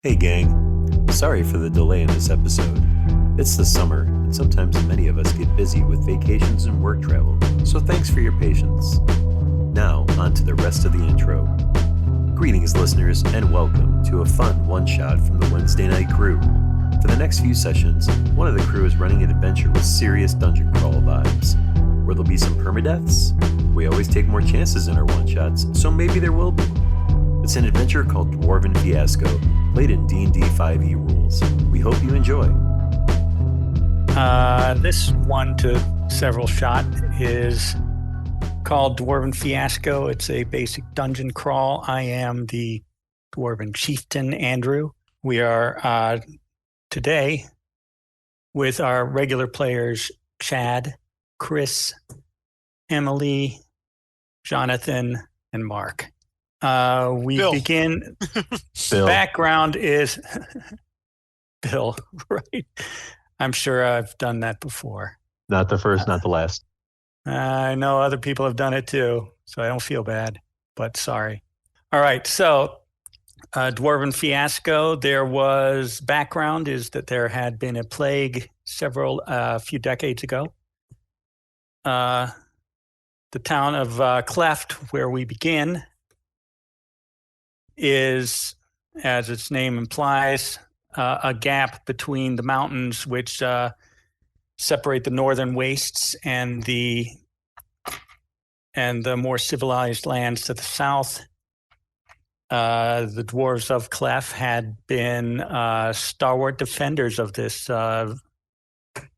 Hey gang, sorry for the delay in this episode. It's the summer, and sometimes many of us get busy with vacations and work travel, so thanks for your patience. Now, on to the rest of the intro. Greetings, listeners, and welcome to a fun one-shot from the Wednesday Night Crew. For the next few sessions, one of the crew is running an adventure with serious dungeon crawl vibes. Where there'll be some permadeaths? We always take more chances in our one-shots, so maybe there will be. It's an adventure called Dwarven Fiasco, played in D&D 5e rules. We hope you enjoy. This one to several shot is called Dwarven Fiasco. It's a basic dungeon crawl. I am the Dwarven Chieftain, Andrew. We are today with our regular players, Chad, Chris, Emily, Jonathan, and Mark. We Bill. begin. Bill. Background is Bill, right? I'm sure I've done that before. Not the first, not the last. I know other people have done it too, so I don't feel bad, but sorry. All right, so Dwarven Fiasco, there was background is that there had been a plague few decades ago. The town of Cleft, where we begin, is, as its name implies, a gap between the mountains which separate the northern wastes and the more civilized lands to the south. The dwarves of Clef had been stalwart defenders of this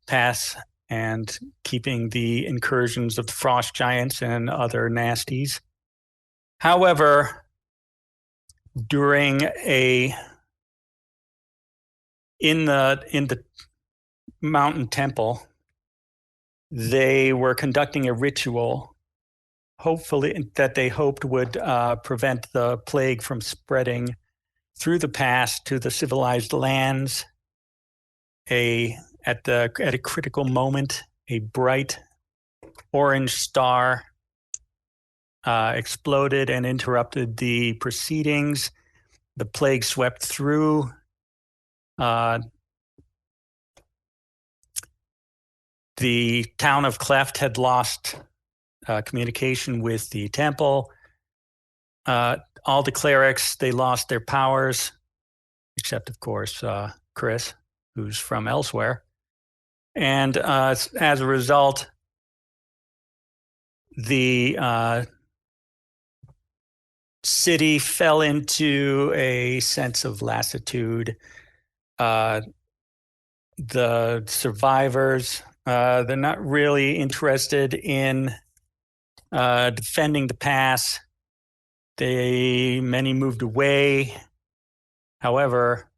pass and keeping the incursions of the frost giants and other nasties. However, during in the mountain temple, they were conducting a ritual, hopefully that they hoped would prevent the plague from spreading through the pass to the civilized lands. At a critical moment, a bright orange star exploded and interrupted the proceedings. The plague swept through. The town of Cleft had lost communication with the temple. All the clerics, they lost their powers, except, of course, Chris, who's from elsewhere. And as a result, the city fell into a sense of lassitude. The survivors, they're not really interested in defending the pass. Many moved away. However,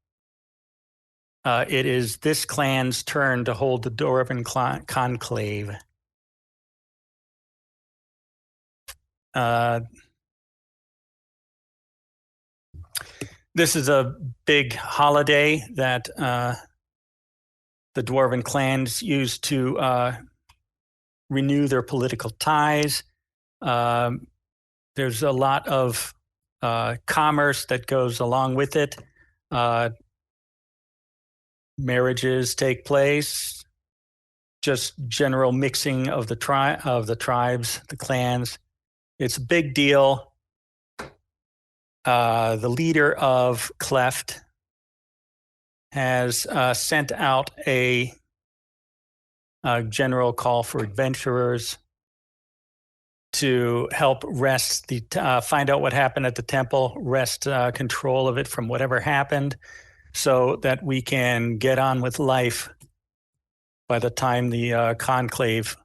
it is this clan's turn to hold the Dwarven conclave. This is a big holiday that the Dwarven clans use to renew their political ties. There's a lot of commerce that goes along with it. Marriages take place, just general mixing of the tribes, the clans. It's a big deal. The leader of Cleft has sent out a general call for adventurers to help wrest find out what happened at the temple, wrest control of it from whatever happened, so that we can get on with life by the time the conclave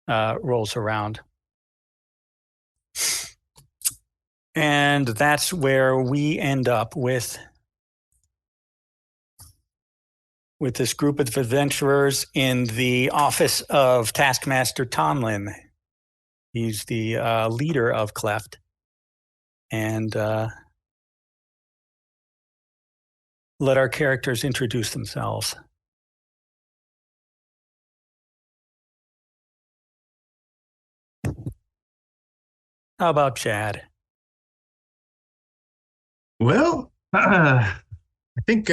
rolls around. And that's where we end up with this group of adventurers in the office of Taskmaster Tomlin. He's the leader of Cleft. And let our characters introduce themselves. How about Chad? Well, I think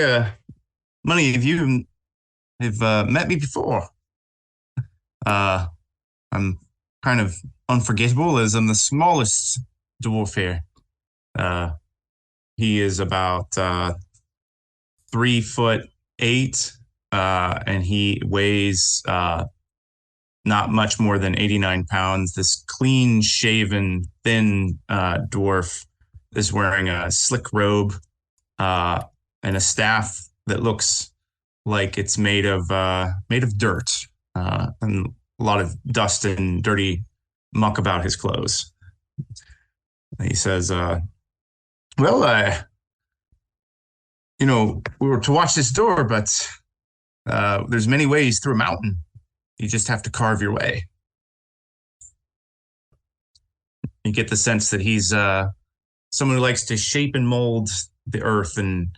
many of you have met me before. Uh, I'm kind of unforgettable as I'm the smallest dwarf here. Uh, he is about 3'8", and he weighs not much more than 89 pounds. This clean shaven, thin dwarf is wearing a slick robe and a staff that looks like it's made of dirt and a lot of dust and dirty muck about his clothes. He says, "Well, we were to watch this door, but there's many ways through a mountain. You just have to carve your way." You get the sense that he's someone who likes to shape and mold the earth and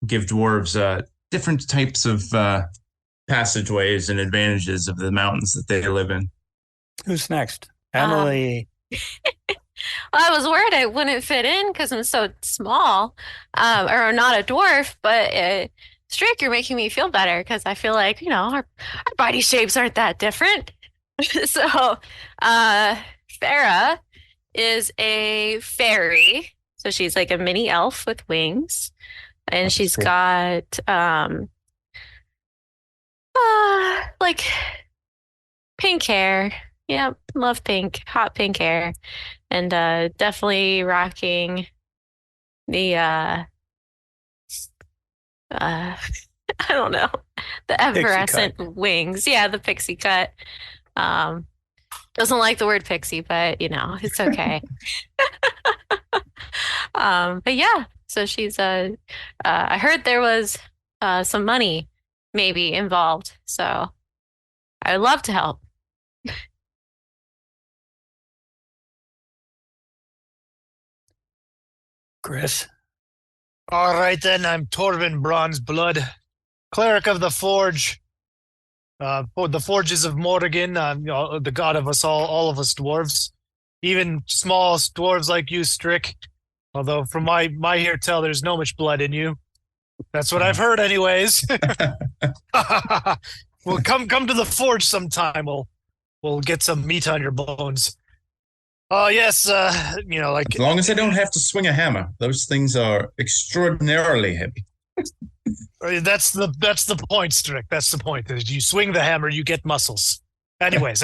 give dwarves different types of passageways and advantages of the mountains that they live in. Who's next? Emily. I was worried I wouldn't fit in because I'm so small, or not a dwarf, but Strick, you're making me feel better because I feel like, our body shapes aren't that different. So, Farah is a fairy. So she's like a mini elf with wings. And she's got, like pink hair. Yep, love pink, hot pink hair. And definitely rocking the I don't know, the effervescent wings. Yeah, the pixie cut. Doesn't like the word pixie, but it's okay. But yeah, so she's I heard there was some money maybe involved, so I would love to help. Chris. All right, then. I'm Torvin Bronzeblood, cleric of the Forge. The Forges of Morrigan, the god of us all of us dwarves. Even small dwarves like you, Strick. Although from my hear tell, there's no much blood in you. That's what I've heard, anyways. Well, come to the Forge sometime. We'll get some meat on your bones. Oh, yes, like... As long as I don't have to swing a hammer. Those things are extraordinarily heavy. That's the point, Strick. That's the point. You swing the hammer, you get muscles. Anyways.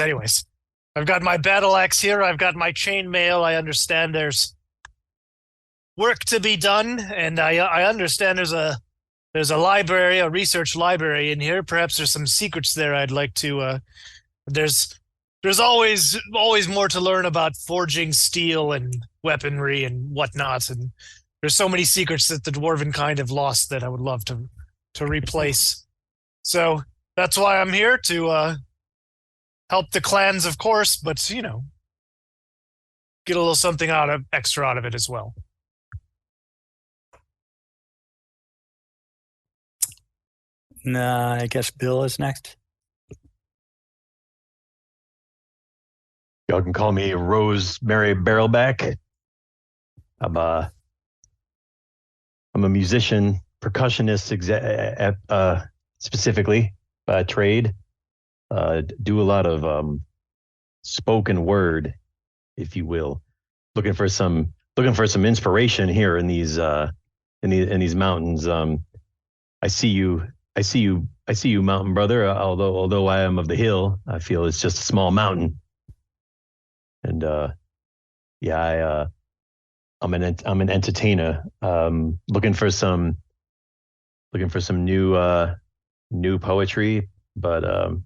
I've got my battle axe here. I've got my chainmail. I understand there's work to be done, and I understand there's a library, a research library in here. Perhaps there's some secrets there I'd like to... There's always more to learn about forging steel and weaponry and whatnot, and there's so many secrets that the dwarven kind have lost that I would love to replace. So that's why I'm here, to help the clans, of course, but get a little something extra out of it as well. Nah, I guess Bill is next. Y'all can call me Rosemary Barrelback. I'm a musician, percussionist, specifically by trade. Do a lot of spoken word, if you will. Looking for some inspiration here in these mountains. I see you, mountain brother. Although I am of the hill, I feel it's just a small mountain. And I'm an entertainer. Looking for some new poetry, but a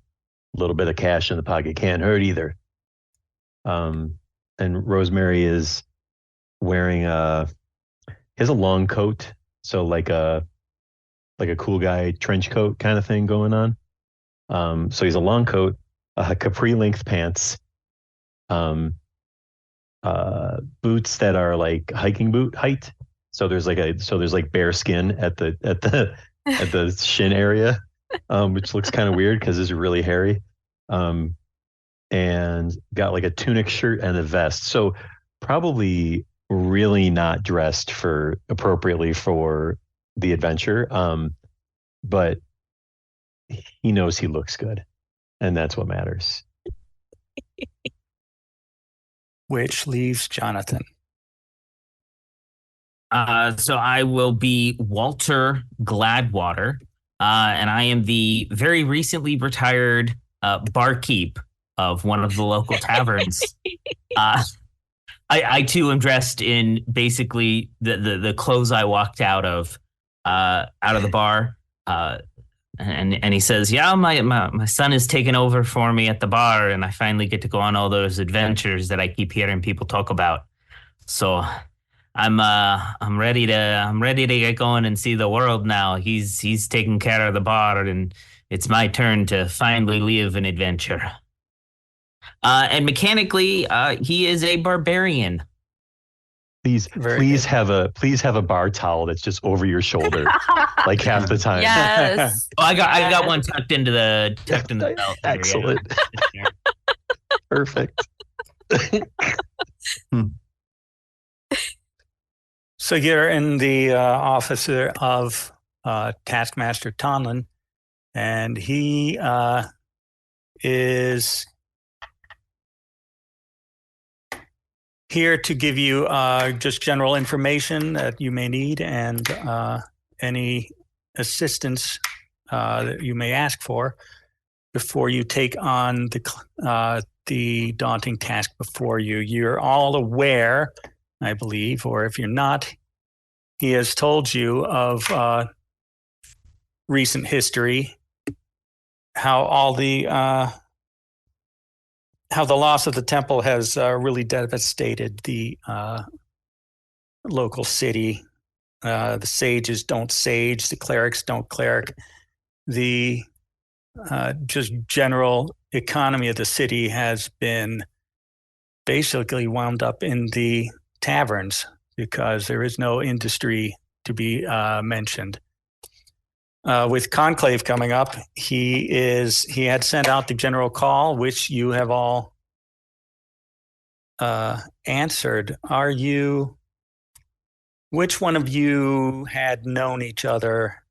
little bit of cash in the pocket can't hurt either. And Rosemary is wearing he has a long coat, so like a cool guy trench coat kind of thing going on. So he's a long coat, capri length pants, boots that are like hiking boot height. So there's like bare skin at the shin area, which looks kind of weird because it's really hairy. And got like a tunic shirt and a vest. So probably really not dressed for appropriately for the adventure. But he knows he looks good, and that's what matters. Which leaves Jonathan. So I will be Walter Gladwater, and I am the very recently retired barkeep of one of the local taverns. I too am dressed in basically the clothes I walked out of the bar. And he says, "Yeah, my son is taking over for me at the bar, and I finally get to go on all those adventures that I keep hearing people talk about. So I'm ready to get going and see the world now. He's taking care of the bar, and it's my turn to finally live an adventure." And mechanically, he is a barbarian. Please have a bar towel that's just over your shoulder, like half the time. Yes. Oh, I got one tucked into the belt. Excellent. Yeah. Perfect. So you're in the office of Taskmaster Tonlin, and he is here to give you just general information that you may need and any assistance that you may ask for before you take on the daunting task before you. You're all aware, I believe, or if you're not, he has told you of recent history, how the loss of the temple has really devastated the local city. The sages don't sage, the clerics don't cleric. The just general economy of the city has been basically wound up in the taverns because there is no industry to be mentioned. With Conclave coming up, he had sent out the general call, which you have all answered. Which one of you had known each other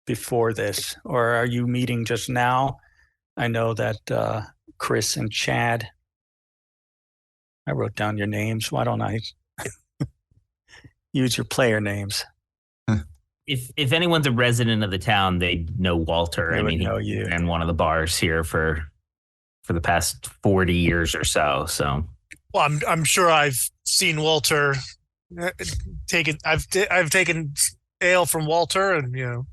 before this, or are you meeting just now? I know that Chris and Chad, I wrote down your names. Why don't I use your player names? If anyone's a resident of the town, they know Walter. They would know you. He ran one of the bars here for the past 40 years or so. So, well, I'm sure I've seen Walter. I've taken ale from Walter, and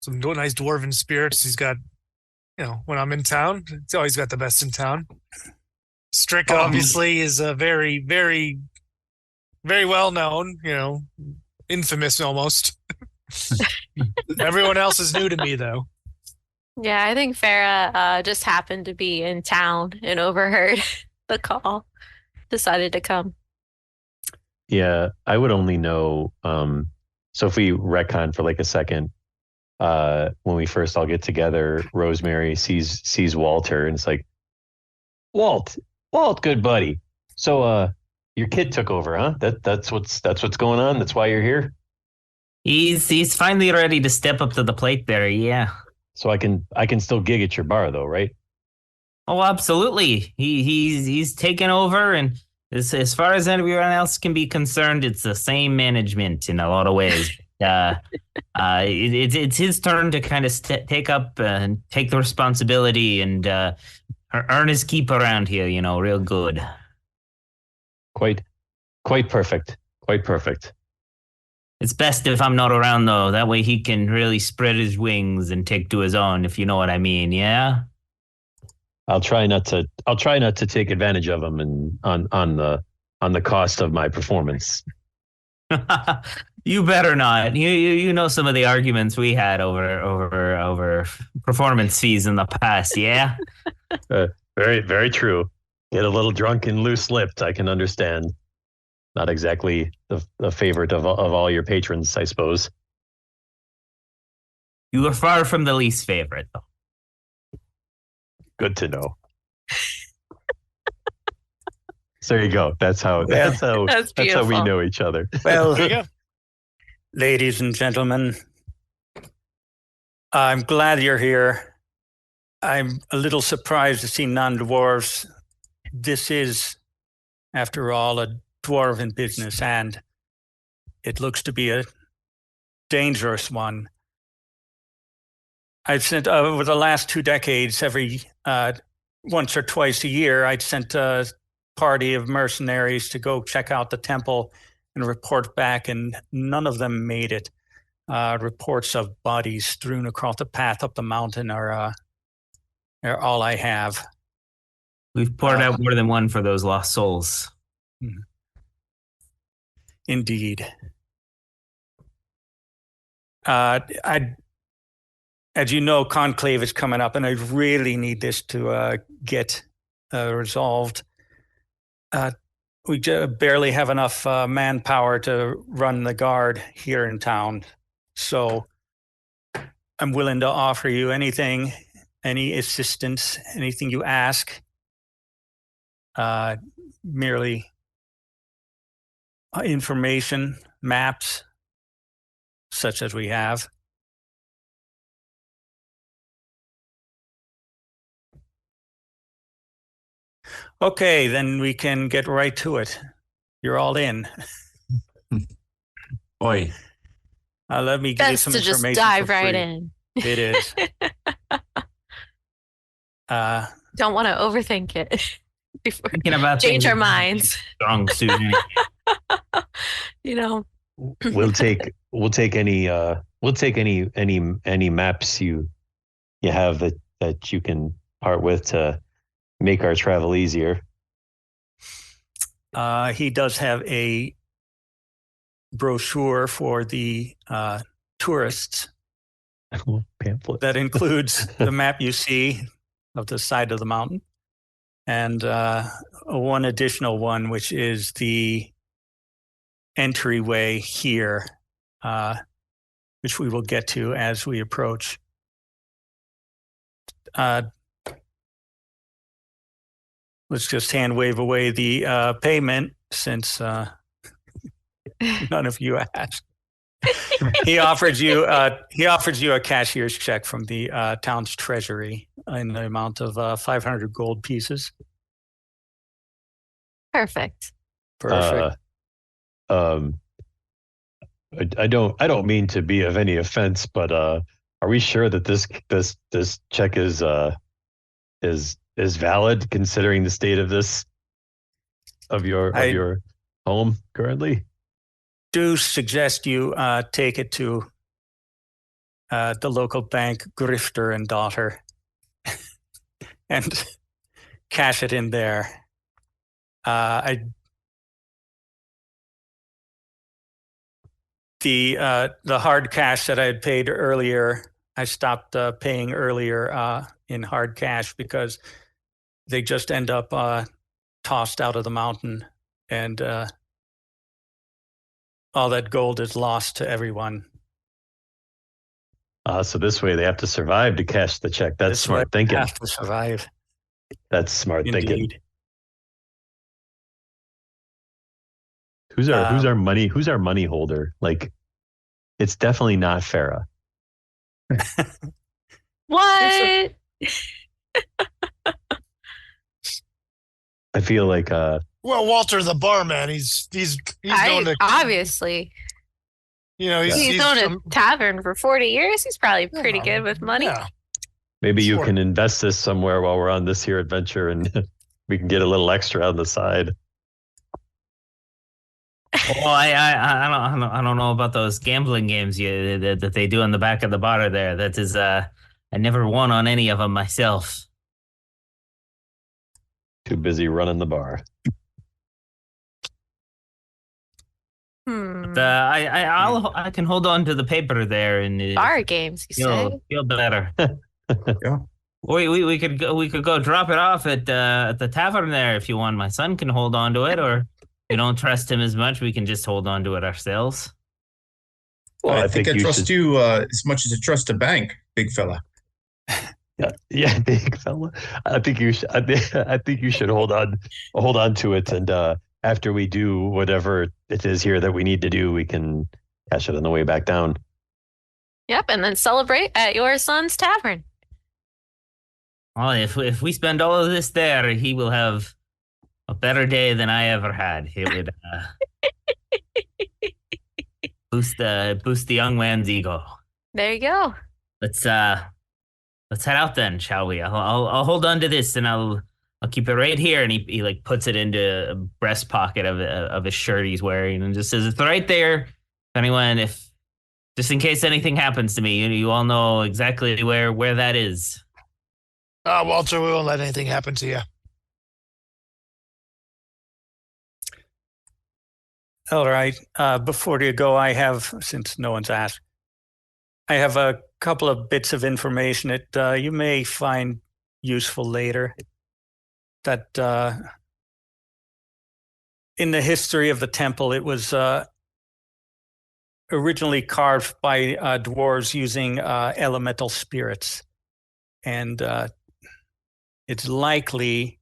some nice dwarven spirits. He's got, when I'm in town, it's always got the best in town. Strick obviously is a very, very, very well known. Infamous almost. Everyone else is new to me, though. Yeah, I think Farah just happened to be in town and overheard the call. Decided to come. Yeah, I would only know. So if we retcon for like a second, when we first all get together, Rosemary sees Walter and it's like, Walt, good buddy. So your kid took over, huh? That's what's going on. That's why you're here. He's finally ready to step up to the plate there. Yeah. So I can still gig at your bar though, right? Oh, absolutely. He's taken over, and as far as everyone else can be concerned, it's the same management in a lot of ways. It's his turn to kind of take up and take the responsibility and earn his keep around here. Real good. Quite perfect. Quite perfect. It's best if I'm not around, though. That way he can really spread his wings and take to his own, if you know what I mean. Yeah. I'll try not to take advantage of him and on the cost of my performance. You better not. You know some of the arguments we had over performance fees in the past. Yeah. Very, very true. Get a little drunk and loose-lipped. I can understand. Not exactly the favorite of all your patrons, I suppose. You are far from the least favorite, though. Good to know. there you go. That's how That's that's how we beautiful. know each other. Well, There you go. ladies and gentlemen, I'm glad you're here. I'm a little surprised to see non-dwarves. This is, after all, a dwarven business, and it looks to be a dangerous one. I've sent over the last 2 decades, every once or twice a year, I'd sent a party of mercenaries to go check out the temple and report back, and none of them made it. Reports of bodies strewn across the path up the mountain are all I have. We've poured out more than one for those lost souls. Indeed. As you know, Conclave is coming up, and I really need this to get resolved. We barely have enough manpower to run the guard here in town. So I'm willing to offer you anything, any assistance, anything you ask. Merely information, maps, such as we have. Okay, then we can get right to it. You're all in. Oi. Let me give you Best some to just information. dive for right free. in. It is. Don't want to overthink it before Thinking about change things our minds. strong suit. You know, We'll take any maps you have that you can part with to make our travel easier. He does have a brochure for the tourists Pamphlet. that includes the map you see of the side of the mountain, and one additional one, which is the entryway here, which we will get to as we approach. Let's just hand wave away the payment, since none of you asked. He offers you a cashier's check from the town's treasury in the amount of 500 gold pieces. perfect. Perfect. I don't mean to be of any offense, but are we sure that this check is valid, considering the state of your home currently? Do suggest you take it to the local bank, Grifter and Daughter, and cash it in there. The hard cash that I had paid earlier, I stopped paying earlier in hard cash because they just end up tossed out of the mountain, and all that gold is lost to everyone. So this way they have to survive to cash the check. That's This way smart thinking. Have to survive. That's smart thinking. Indeed. Who's our money holder? Like, it's definitely not Farah. What? I feel like Well, Walter the barman, he's going to Obviously. he's owned from- a tavern for 40 years. He's probably pretty good with money. Yeah. maybe you Sure. can invest this somewhere while we're on this here adventure, and we can get a little extra on the side. Well, I don't know about those gambling games that they do on the back of the bar there. That is, I never won on any of them myself. Too busy running the bar. Hmm. I can hold on to the paper there and Bar games, you say? feel better. Yeah. We could go drop it off at the tavern there if you want. My son can hold on to it, or if we don't trust him as much, we can just hold on to it ourselves. Well, I think I you trust should- you as much as I trust a bank, big fella. Yeah, big fella. I think you should. I think you should hold on to it, and after we do whatever it is here that we need to do, we can cash it on the way back down. Yep, and then celebrate at your son's tavern. Well, if we spend all of this there, he will have a better day than I ever had. It would boost the young man's ego. There you go. Let's head out then, shall we? I'll hold on to this and I'll keep it right here. And he like puts it into a breast pocket of his shirt he's wearing and just says, it's right there. If just in case anything happens to me, you all know exactly where that is. Walter, we won't let anything happen to you. All right. Before you go, since no one's asked, I have a couple of bits of information that you may find useful later. That in the history of the temple, it was originally carved by dwarves using elemental spirits. And it's likely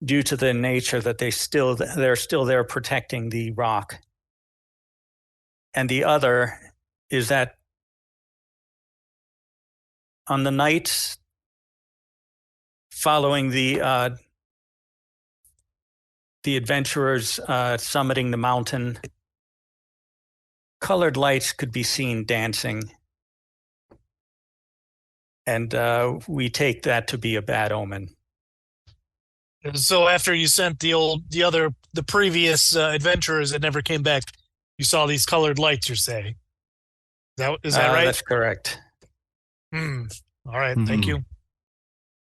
due to the nature that they're still there protecting the rock. And the other is that on the nights following the adventurers summiting the mountain, colored lights could be seen dancing. And we take that to be a bad omen. So after you sent the previous adventurers that never came back, you saw these colored lights, you're saying? Is that right? That's correct. All right, thank you.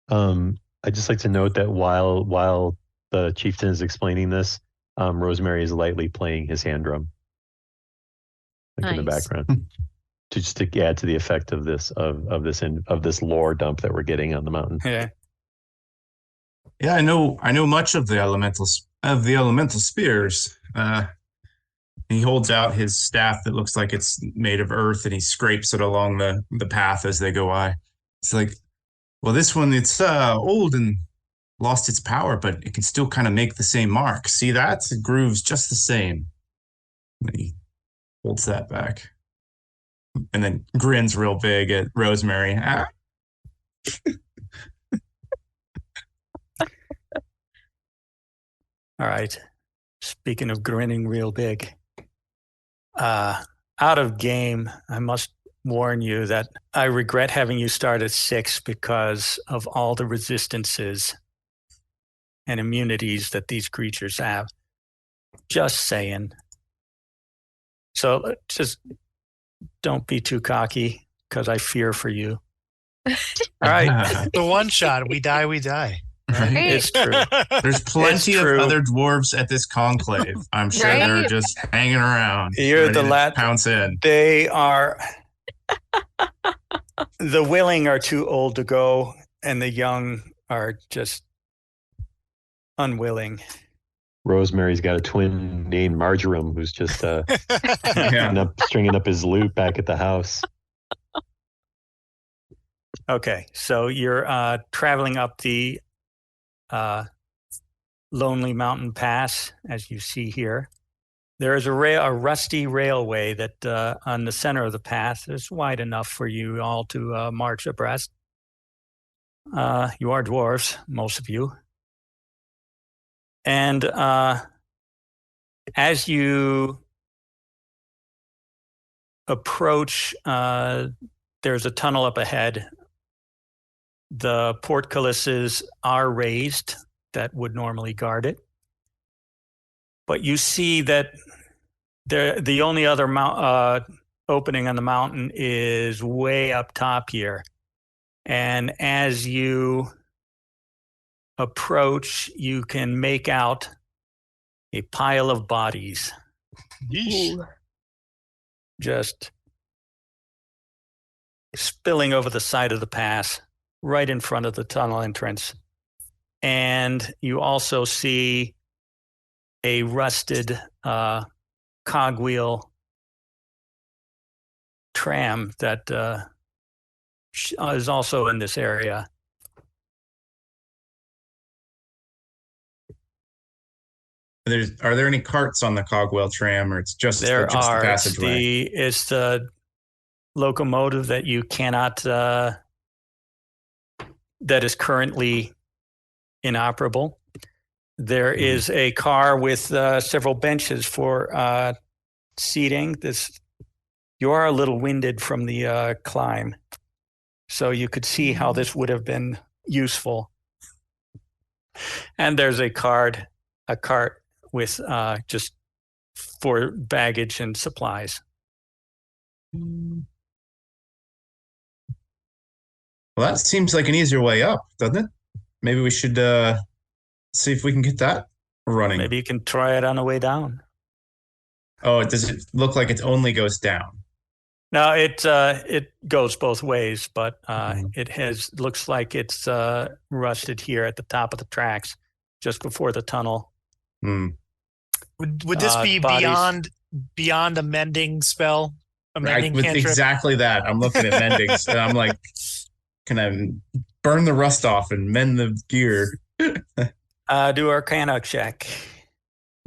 I'd just like to note that while the chieftain is explaining this, Rosemary is lightly playing his hand drum, like in the background, to add to the effect of this lore dump that we're getting on the mountain. Yeah. Yeah, I know much of the elemental spears. He holds out his staff that looks like it's made of earth, and he scrapes it along the path as they go by. It's like, well, this one, it's old and lost its power, but it can still kind of make the same mark. See that? It grooves just the same. And he holds that back, and then grins real big at Rosemary. All right. Speaking of grinning real big, out of game, I must warn you that I regret having you start at 6 because of all the resistances and immunities that these creatures have. Just saying. So just don't be too cocky because I fear for you. All right. The one shot, we die, we die. Right? It's true. There's plenty of other dwarves at this conclave. I'm sure they're just hanging around. You're the last. Pounce in. They are. The willing are too old to go, and the young are just unwilling. Rosemary's got a twin named Marjoram who's just stringing up his lute back at the house. Okay, so you're traveling up the Lonely Mountain Pass, as you see here. There is a rusty railway that on the center of the path is wide enough for you all to march abreast. You are dwarves, most of you. And as you approach, there's a tunnel up ahead. The portcullises are raised that would normally guard it. But you see that the only other opening on the mountain is way up top here. And as you approach, you can make out a pile of bodies. Yeesh. Just spilling over the side of the pass, right in front of the tunnel entrance. And you also see a rusted cogwheel tram that is also in this area. Are there any carts on the Cogwell tram, or it's just There the are. passageway? It's the locomotive that you cannot, that is currently inoperable. There is a car with several benches for seating. You are a little winded from the climb, so you could see how this would have been useful. And there's a cart with just for baggage and supplies. Well, that seems like an easier way up, doesn't it? Maybe we should see if we can get that running. Maybe you can try it on the way down. Oh, does it look like it only goes down? No, it goes both ways, but it looks like it's rusted here at the top of the tracks, just before the tunnel. Would this be beyond a mending spell? A mending with cantrip? exactly that. I'm looking at mendings, and I'm like, can I burn the rust off and mend the gear? Do Arcana check.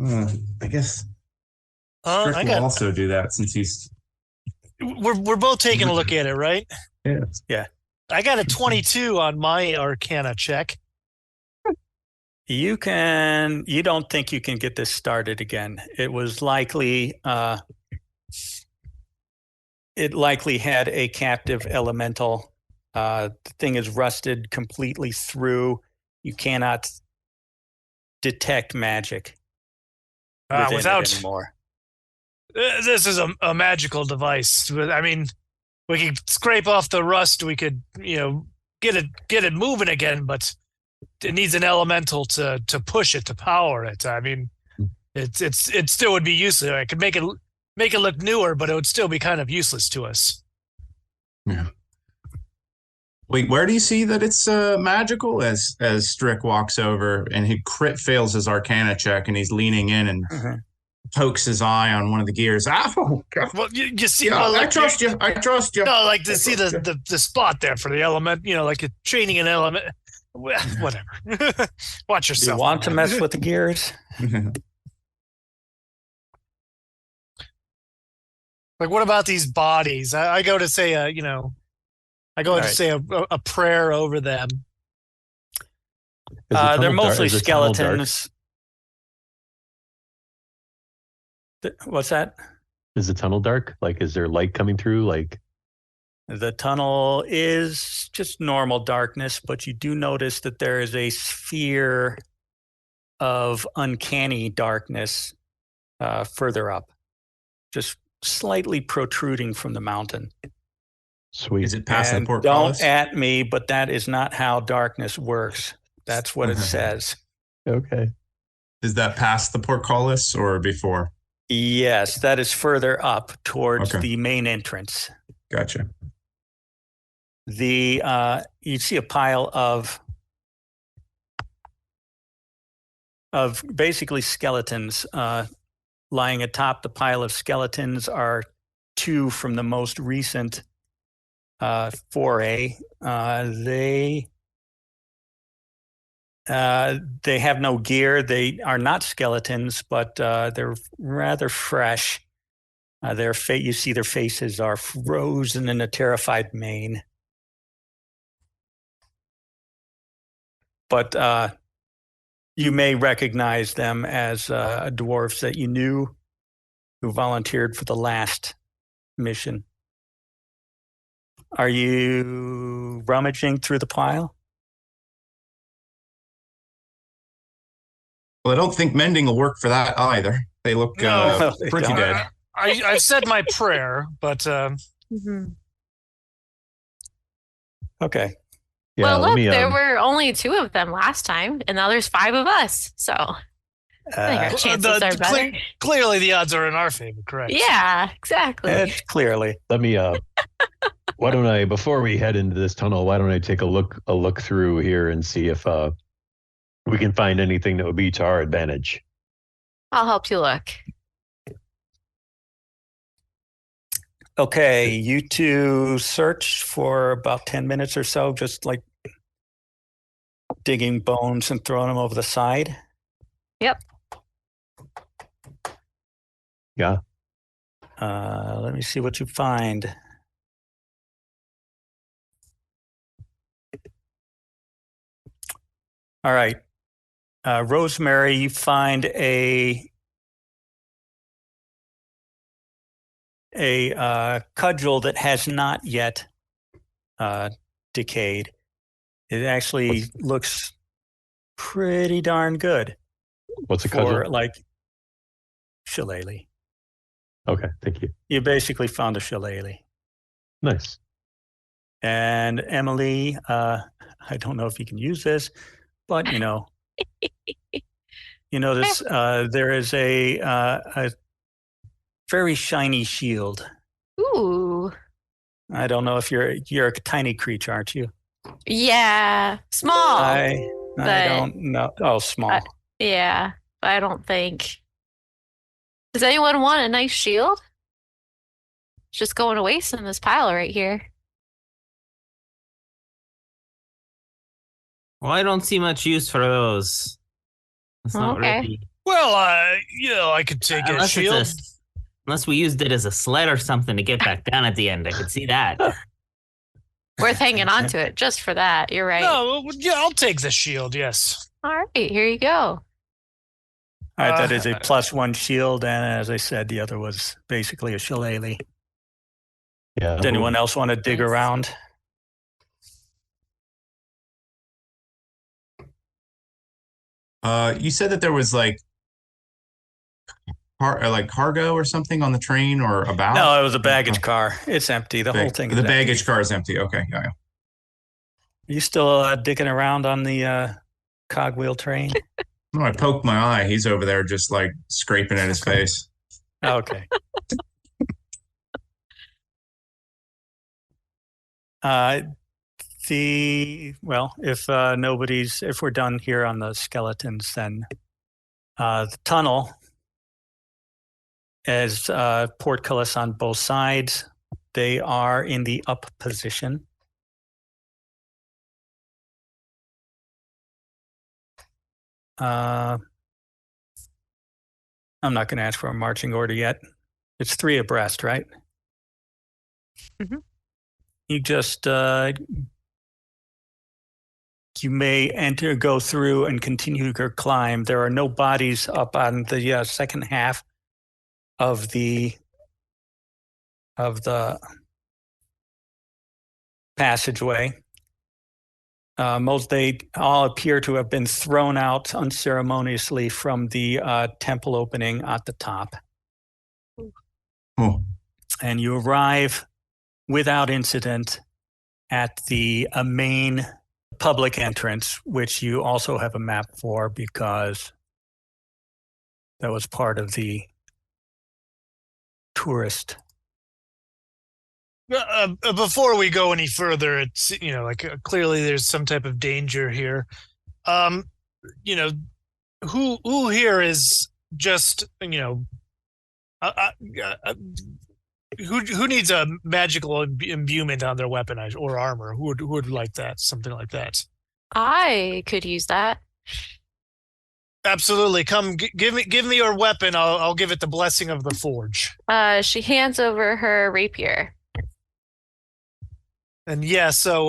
I guess I Rick will also do that since he's. We're both taking a look at it, right? Yeah. I got a 22 on my Arcana check. You don't think you can get this started again. It was likely, it likely had a captive elemental. The thing is rusted completely through. You cannot detect magic without it anymore. This is a magical device. I mean, we could scrape off the rust. We could, get it moving again, but it needs an elemental to push it, to power it. I mean, it still would be useless. I could make it look newer, but it would still be kind of useless to us. Yeah. Wait, where do you see that it's magical? As Strick walks over and he crit fails his Arcana check, and he's leaning in and pokes his eye on one of the gears. Oh, God. Well, you see, yeah, I trust you. I trust you. No, like to see the spot there for the element. Like a training an element. Whatever. Watch yourself. You want to mess with the gears? Like, what about these bodies? I go to say say a prayer over them. They're mostly skeletons. What's that? Is the tunnel dark? Like, is there light coming through? Like, the tunnel is just normal darkness, but you do notice that there is a sphere of uncanny darkness further up, just slightly protruding from the mountain. Sweet. Is it past the Don't portcullis? at me, but that is not how darkness works. That's what it says. Okay. Is that past the portcullis or before? Yes, that is further up towards the main entrance. Gotcha. You see a pile of basically skeletons lying atop the pile of skeletons are two from the most recent foray. They have no gear. They are not skeletons, but they're rather fresh. You see their faces are frozen in a terrified mane. But you may recognize them as dwarves that you knew who volunteered for the last mission. Are you rummaging through the pile? Well, I don't think mending will work for that either. They look pretty dead. I've said my prayer, but Okay. Yeah, well, look, there were only 2 of them last time, and now there's 5 of us. So I think our chances are better. Clearly, the odds are in our favor, correct? Yeah, exactly. Clearly. Let me. Why don't I, before we head into this tunnel, why don't I take a look through here and see if we can find anything that would be to our advantage. I'll help you look. Okay, you two search for about 10 minutes or so, just like digging bones and throwing them over the side. Yep. Yeah. Let me see what you find. All right. Rosemary, you find a cudgel that has not yet decayed. It actually looks pretty darn good What's a for cudgel? like shillelagh. Okay, thank you. You basically found a shillelagh. Nice. And Emily, I don't know if you can use this, but you notice there is a very shiny shield. Ooh. I don't know if you're a tiny creature, aren't you? Yeah. Small. I but- don't know. Oh, small. Yeah. But I don't think. Does anyone want a nice shield? It's just going to waste in this pile right here. Well, I don't see much use for those. It's not Okay. really. Well, I could take a Unless shield. unless we used it as a sled or something to get back down at the end, I could see that. Worth hanging on to it just for that. You're right. No, yeah, I'll take the shield. Yes. All right, here you go. All right, that is a +1 shield, and as I said, the other was basically a shillelagh. Yeah. Does anyone else want to dig Nice. around? You said that there was like cargo or something on the train or about? No, it was a baggage car. It's empty. The whole thing is The empty. baggage car is empty. Okay, yeah. Are you still digging around on the cogwheel train? No, I poked my eye. He's over there just like scraping at his face. Okay. If we're done here on the skeletons, then the tunnel is portcullis on both sides. They are in the up position. I'm not going to ask for a marching order yet. It's 3 abreast, right? Mhm. You just you may go through and continue your climb. There are no bodies up on the second half of the passageway. They all appear to have been thrown out unceremoniously from the temple opening at the top. Oh, And you arrive without incident at the main public entrance, which you also have a map for because that was part of the tourist. Before we go any further, it's clearly there's some type of danger here. Who here is just who needs a magical imbuement on their weapon or armor? Who would like that? Something like that. I could use that. Absolutely. Come, give me your weapon. I'll give it the blessing of the forge. She hands over her rapier. And yeah, so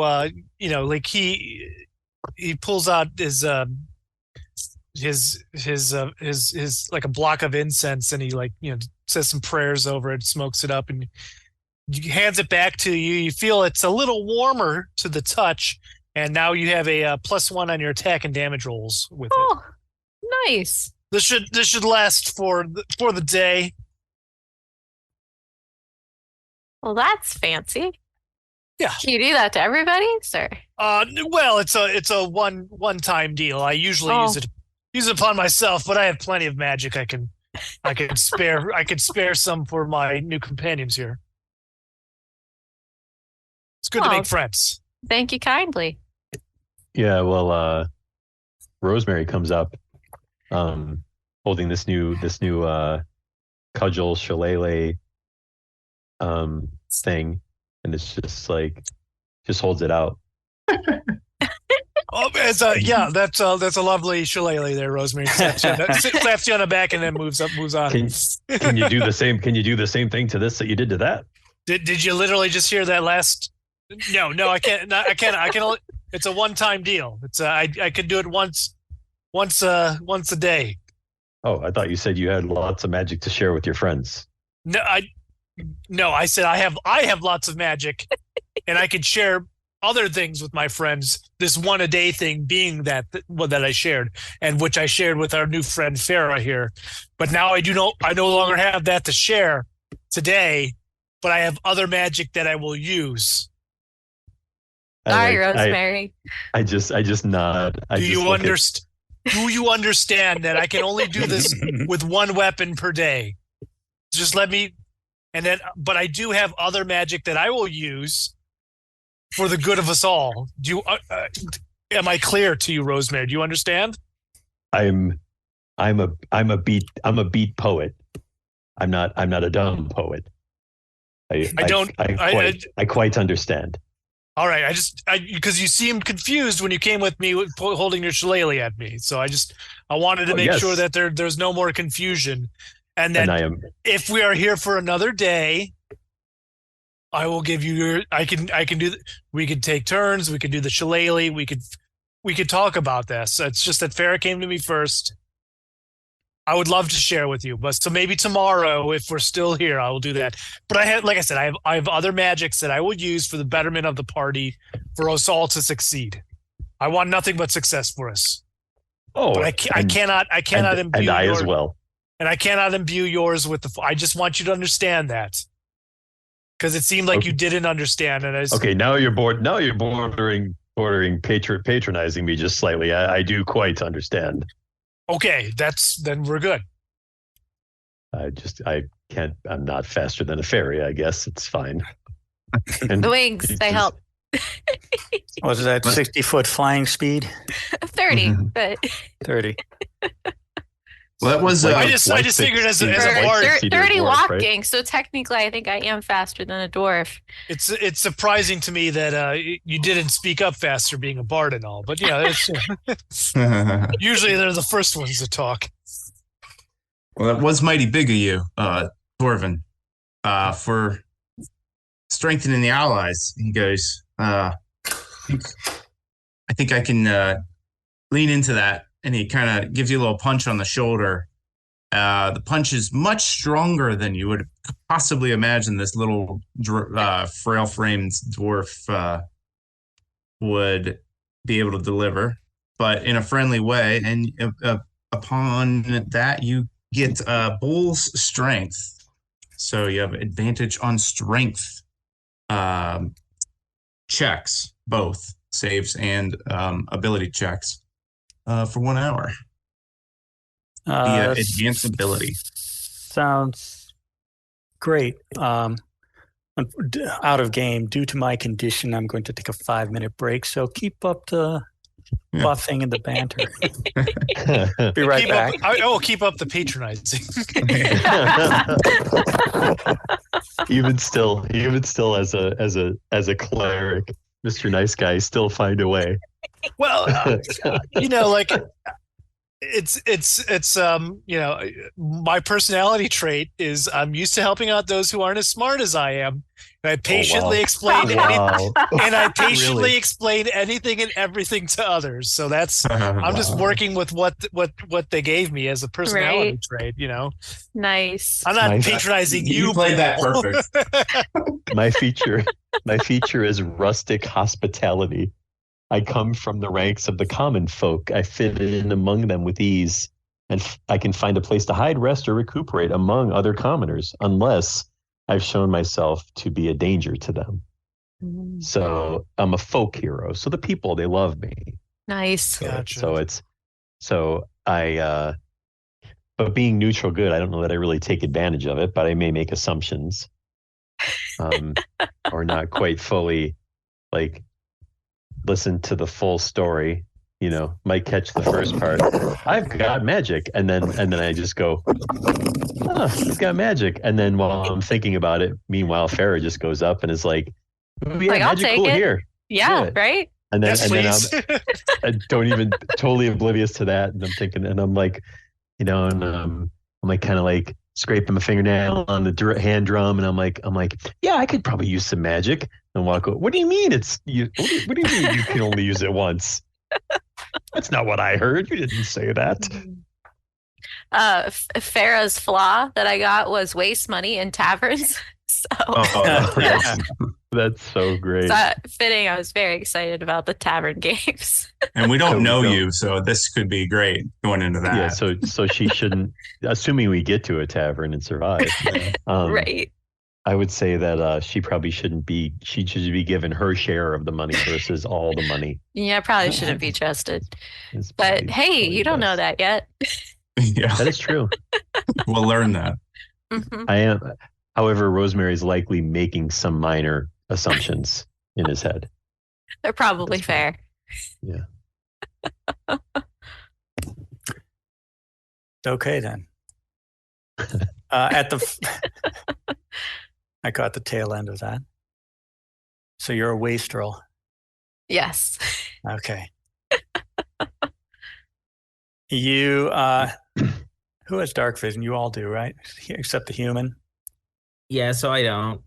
like he pulls out his like a block of incense, and he says some prayers over it, smokes it up, and he hands it back to you. You feel it's a little warmer to the touch, and now you have a +1 on your attack and damage rolls with it. Oh, nice. This should last for the day. Well, that's fancy. Yeah. Can you do that to everybody, sir? Well, it's a one-time deal. I usually use it upon myself, but I have plenty of magic I can spare. I could spare some for my new companions here. It's good to make friends. Thank you kindly. Yeah, well, Rosemary comes up, holding this new cudgel shillelagh. thing, and it's just like just holds it out. Oh, that's a lovely shillelagh there, Rosemary. Slaps you on the back and then moves on. Can you do the same? Can you do the same thing to this that you did to that? Did you literally just hear that last? No, I can't. I can only. It's a one-time deal. It's I could do it once a day. Oh, I thought you said you had lots of magic to share with your friends. No, I said I have lots of magic, and I could share other things with my friends. This one a day thing being that I shared, and which I shared with our new friend Farah here. But now I no longer have that to share today, but I have other magic that I will use. Sorry, Rosemary. I just nod. Do you understand that I can only do this with one weapon per day? Just let me, but I do have other magic that I will use for the good of us all. Am I clear to you, Rosemary? Do you understand? I'm a beat poet. I'm not a dumb poet. I quite understand. All right, because you seemed confused when you came with me holding your shillelagh at me. So I wanted to make sure that there's no more confusion, and that if we are here for another day, I will give you I can do. We could take turns. We could do the shillelagh. We could talk about this. It's just that Farah came to me first. I would love to share with you, but so maybe tomorrow, if we're still here, I will do that. But I have other magics that I will use for the betterment of the party, for us all to succeed. I want nothing but success for us. Oh, but I cannot imbue. And I as well. And I cannot imbue yours with I just want you to understand that, because it seemed like you didn't understand. And now you're bordering patronizing me just slightly. I do quite understand. Okay, then we're good. I'm not faster than a fairy. I guess it's fine. The wings, they help. Was that 60-foot flying speed? 30, but 30. Well, that was. I just figured as a bard, 30 walking. Right? So technically, I think I am faster than a dwarf. It's surprising to me that you didn't speak up faster, being a bard and all. But usually they're the first ones to talk. Well, that was mighty big of you, Dwarven, for strengthening the allies. He goes, I think I can lean into that. And he kind of gives you a little punch on the shoulder. The punch is much stronger than you would possibly imagine this little frail-framed dwarf would be able to deliver, but in a friendly way. And upon that, you get bull's strength. So you have advantage on strength checks, both saves and ability checks. For 1 hour. Via advanced ability. Sounds great. Out of game, due to my condition, I'm going to take a 5-minute break. So keep up the buffing and the banter. Be right back. I will keep up the patronizing. even still, as a cleric, Mr. Nice Guy, still find a way. Well, it's my personality trait is I'm used to helping out those who aren't as smart as I am. And I patiently explain anything, and I patiently explain anything and everything to others. So that's I'm just working with what they gave me as a personality trait. Nice. I'm not patronizing you. You played that perfect. My feature is rustic hospitality. I come from the ranks of the common folk. I fit in among them with ease, and I can find a place to hide, rest, or recuperate among other commoners, unless I've shown myself to be a danger to them. So I'm a folk hero. So the people, they love me. Nice. Gotcha. But being neutral good, I don't know that I really take advantage of it, but I may make assumptions, or not quite fully listen to the full story, might catch the first part. I've got magic, and then I just go, oh, he's got magic, and then while I'm thinking about it, meanwhile Farah just goes up and is like, oh, yeah, Like, I'll magic, take cool, it. here. Yeah, Good. right? And then Yes, please. I don't even totally oblivious to that, and I'm thinking, and I'm like, and I'm like kind of like scraping my fingernail on the hand drum, and I'm like, yeah, I could probably use some magic. And walk over. What do you mean what do you mean you can only use it once? That's not what I heard. You didn't say that. Farah's flaw that I got was waste money in taverns. So That's so great. fitting. I was very excited about the tavern games. And we don't know you, so this could be great going into that. Yeah, so she shouldn't, assuming we get to a tavern and survive. Right. I would say that she probably shouldn't be. She should be given her share of the money versus all the money. Yeah, probably shouldn't be trusted. It's But hey, you don't know that yet. Yeah, That is true. we'll learn that. Mhm. I am. However, Rosemary's likely making some minor assumptions in his head. They're probably That's fine. fair. Yeah. Okay then. I caught the tail end of that. So you're a wastrel. Yes. Okay. You who has dark vision? You all do, right? Except the human. Yeah, so I don't.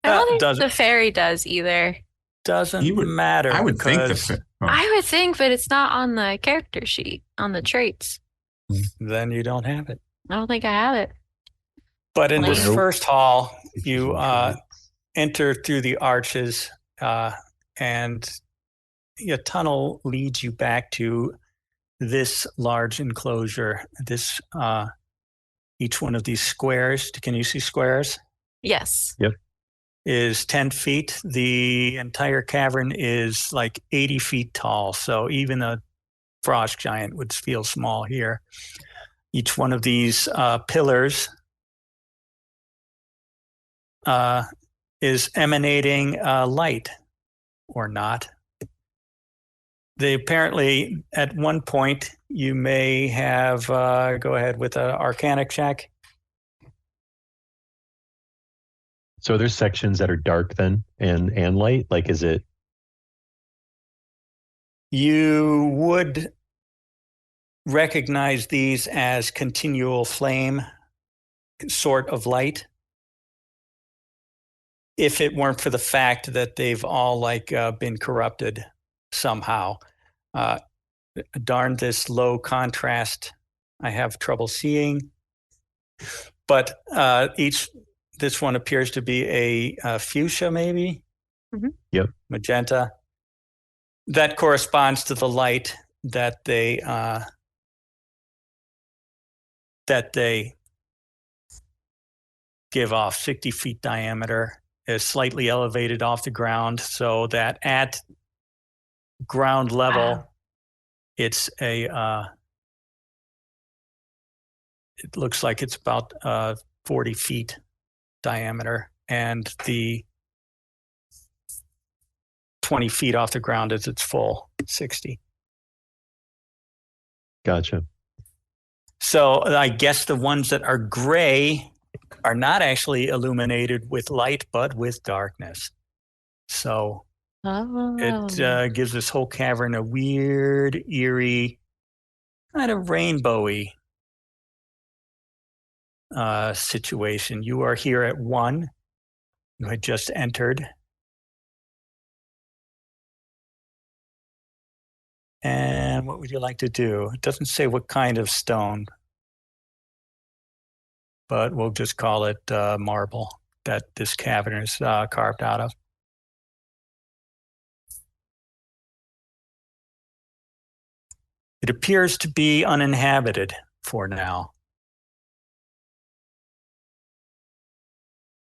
I don't think doesn't- the fairy does either. Doesn't You would- matter. I would think because I would think, but it's not on the character sheet, on the traits. then you don't have it. I don't think I have it. But in this Nope. first hall, you enter through the arches, and a tunnel leads you back to this large enclosure. This each one of these squares. Can you see squares? Yes. Is 10 feet. The entire cavern is like 80 feet tall. So even a frost giant would feel small here. Each one of these pillars is emanating light or not. They apparently, at one point, you may have, go ahead with an Arcana check. So there's sections that are dark then and light. Like, is it? You would recognize these as continual flame sort of light if it weren't for the fact that they've all been corrupted somehow. Darn this low contrast, I have trouble seeing. But this one appears to be a fuchsia, maybe. Mhm. Yep. Magenta. That corresponds to the light that they give off. 60 feet diameter, is slightly elevated off the ground, so that at ground level, Wow. it's it looks like it's about 40 feet diameter, and the 20 feet off the ground is its full 60. Gotcha. So I guess the ones that are gray are not actually illuminated with light, but with darkness. So Oh. it gives this whole cavern a weird, eerie, kind of rainbowy situation. You are here at 1. You had just entered. And what would you like to do? It doesn't say what kind of stone, but we'll just call it marble that this cavern is carved out of. It appears to be uninhabited for now.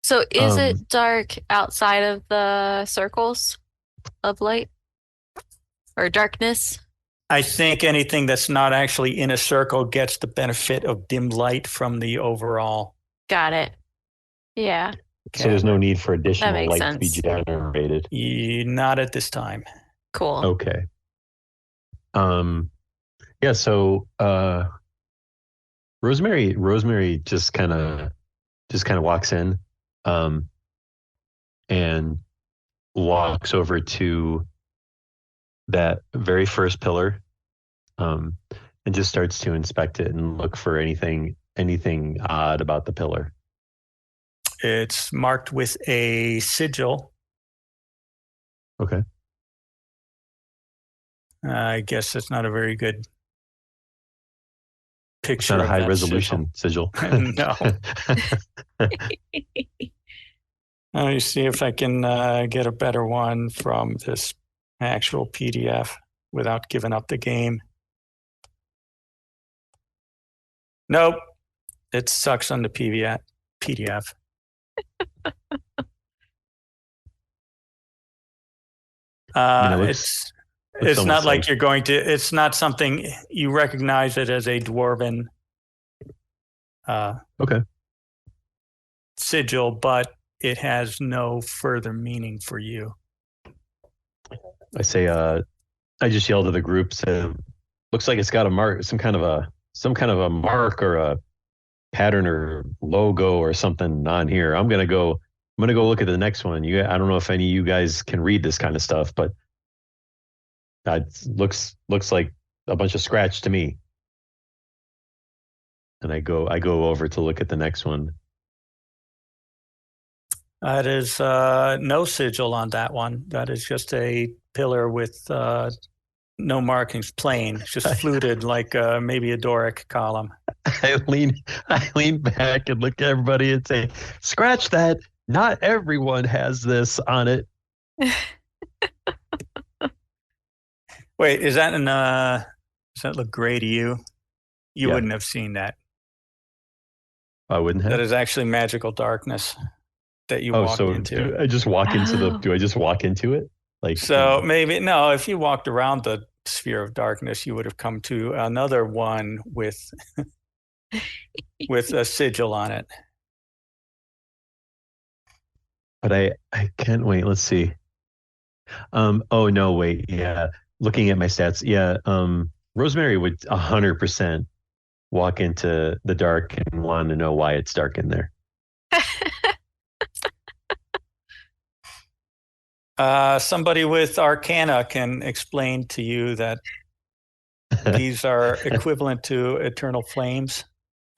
So is it dark outside of the circles of light or darkness? I think anything that's not actually in a circle gets the benefit of dim light from the overall. Got it. Yeah. So there's no need for That additional makes light to be sense. generated. Not at this time. Cool. Okay. Yeah. So Rosemary just kind of walks in, and walks over to that very first pillar, and just starts to inspect it and look for anything odd about the pillar. It's marked with a sigil. Okay. I guess that's not a very good It's picture. not a of high that resolution sigil. No. Let me see if I can get a better one from this actual PDF without giving up the game. Nope. It sucks on the PDF. It's not like you're going to, it's not something you recognize it as a Dwarven okay. sigil, but it has no further meaning for you. I say, I just yell to the group, say, looks like it's got a mark, some kind of a mark or a pattern or logo or something on here. I'm gonna go look at the next one. I don't know if any of you guys can read this kind of stuff, but that looks like a bunch of scratch to me. And I go over to look at the next one. That is no sigil on that one. That is just a pillar with no markings, plain, just fluted like maybe a Doric column. I lean back and look at everybody and say, scratch that. Not everyone has this on it. Wait, does that look gray to you? You wouldn't have seen that. I wouldn't have. That is actually magical darkness that you walked into. Do I just walk into it? Like, so maybe no, if you walked around the sphere of darkness, you would have come to another one with with a sigil on it. But I can't wait. Let's see. Oh no, wait. Yeah. Looking at my stats. Yeah. Rosemary would 100% walk into the dark and want to know why it's dark in there. Somebody with Arcana can explain to you that these are equivalent to eternal flames.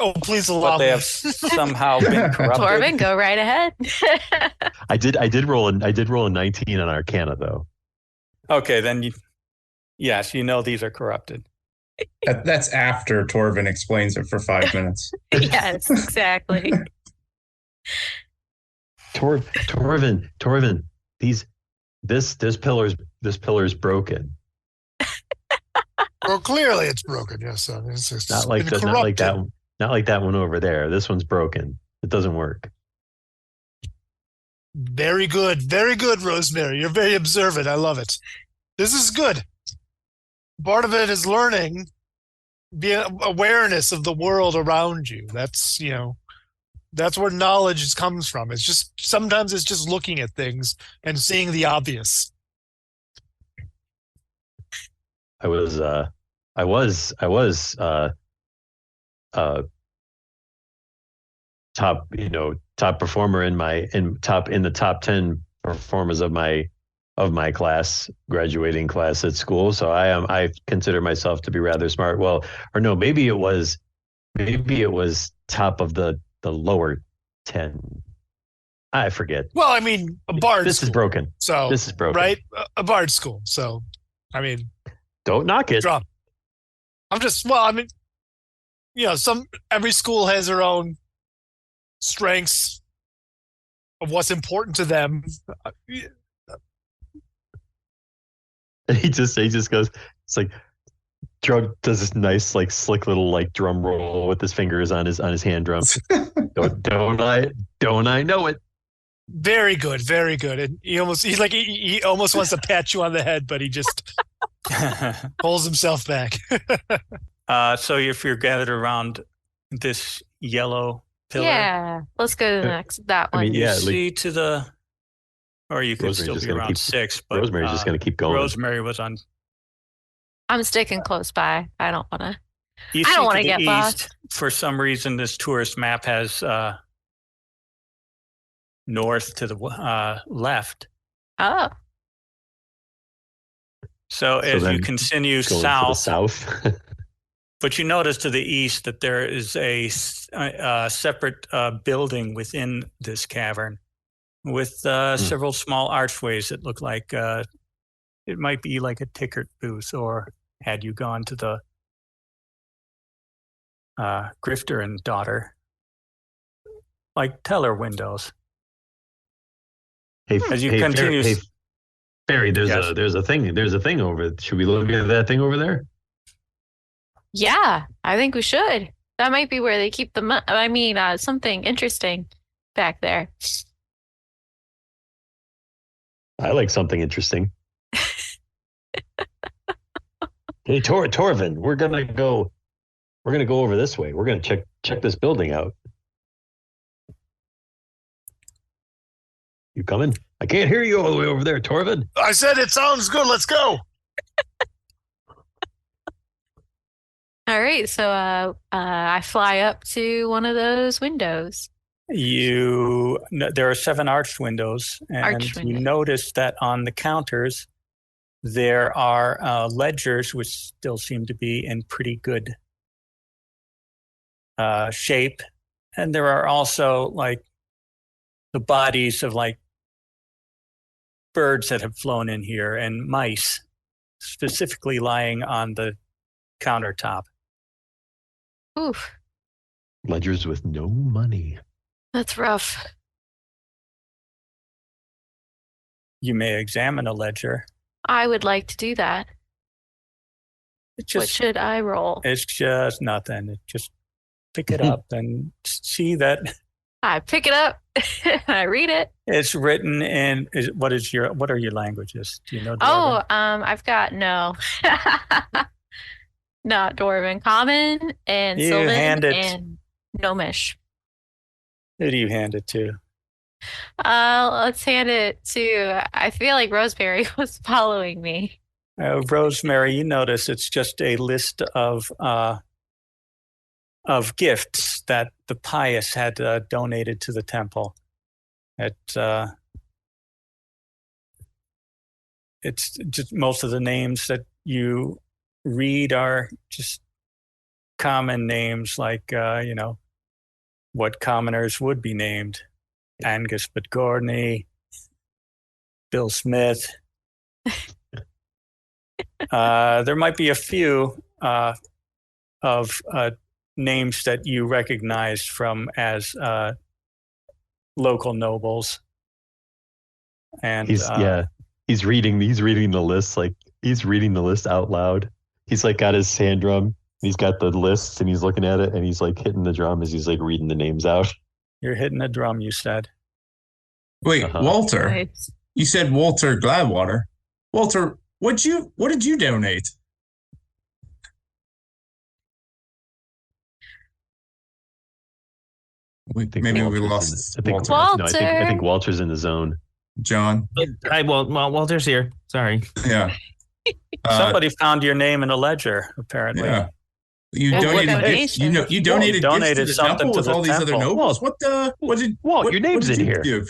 Oh, please allow but they me. have somehow been corrupted. Dwarven, go right ahead. I did roll a 19 on Arcana though. Okay, then yes, you know these are corrupted. That's after Torvin explains it for 5 minutes. Yes, exactly. Torvin, this pillar's broken. Well, clearly it's broken. Yes, it's not like that one over there. This one's broken. It doesn't work. Very good, Rosemary. You're very observant. I love it. This is good. Part of it is learning, being awareness of the world around you. That's that's where knowledge comes from. It's just sometimes it's just looking at things and seeing the obvious. I was top performer in the top 10 performers of my class, graduating class at school. So I consider myself to be rather smart. Well, or no, maybe it was top of the lower 10. I forget. Well, I mean, a bard. This is broken. So this is broken, right? A bard school. So, I mean, don't knock it. Drop. Every school has their own strengths of what's important to them. He just goes, it's like drum does this nice like slick little like drum roll with his fingers on his hand drum. don't I know it? Very good. And he almost wants to pat you on the head, but he just pulls himself back. So if you're gathered around this yellow pillar, yeah, let's go to the that one. I mean, yeah, see to the, or you could still be around 6. But Rosemary's just going to keep going. Rosemary was on I'm sticking close by. I don't want to. You I don't see want to to the get east, lost. for some reason, this tourist map has north to the left. Oh, So So as you then continue Going for the south, south. but you notice to the east that there is a separate building within this cavern with several small archways that look like it might be like a ticket booth, or had you gone to the Grifter and Daughter, like teller windows. Hey, As you hey, continue, hey, Barry, there's Yes. a thing over. Should we look at that thing over there? yeah. I think we should. That might be where they keep the. I mean, something interesting back there. I like something interesting. Hey, Torvin, we're gonna go over this way. We're gonna check this building out. You coming? I can't hear you all the way over there, Torvin. I said it sounds good. Let's go. All right, so I fly up to one of those windows. there are 7 arched windows, and Arched you windows. notice that on the counters there are ledgers which still seem to be in pretty good shape, and there are also like the bodies of like birds that have flown in here and mice specifically lying on the countertop. Oof, Ledgers with no money. that's rough. You may examine a ledger. I would like to do that. It's What just should I roll? it's just nothing. Just pick it up and see that I pick it up and I read it. it's written in what are your languages? Do you know Oh, Dwarven? I've got no. Not Dwarven, Common and You Sylvan hand it. and Gnomish. Who do you hand it to? Let's hand it to. I feel like Rosemary was following me. Rosemary, you notice it's just a list of gifts that the pious had donated to the temple. It's just most of the names that you read are just common names, like what commoners would be named: Angus Bedgorney, Bill Smith. There might be a few of names that you recognize from as local nobles, and he's reading the list, like he's reading the list out loud. He's like got his sand drum. He's got the list and he's looking at it and he's like hitting the drum as he's like reading the names out. You're hitting a drum, you said. Wait, Walter. Nice. You said Walter Gladwater. Walter, what did you donate? Maybe we lost Walter. No, I think Walter's in the zone. John. Hi, Walter's here. Sorry. Yeah. Somebody found your name in a ledger, apparently. Yeah. You Well, what donated gifts. You donated gifts to the something temple to with the all these other temple. nobles. What your name's what did in you here. give?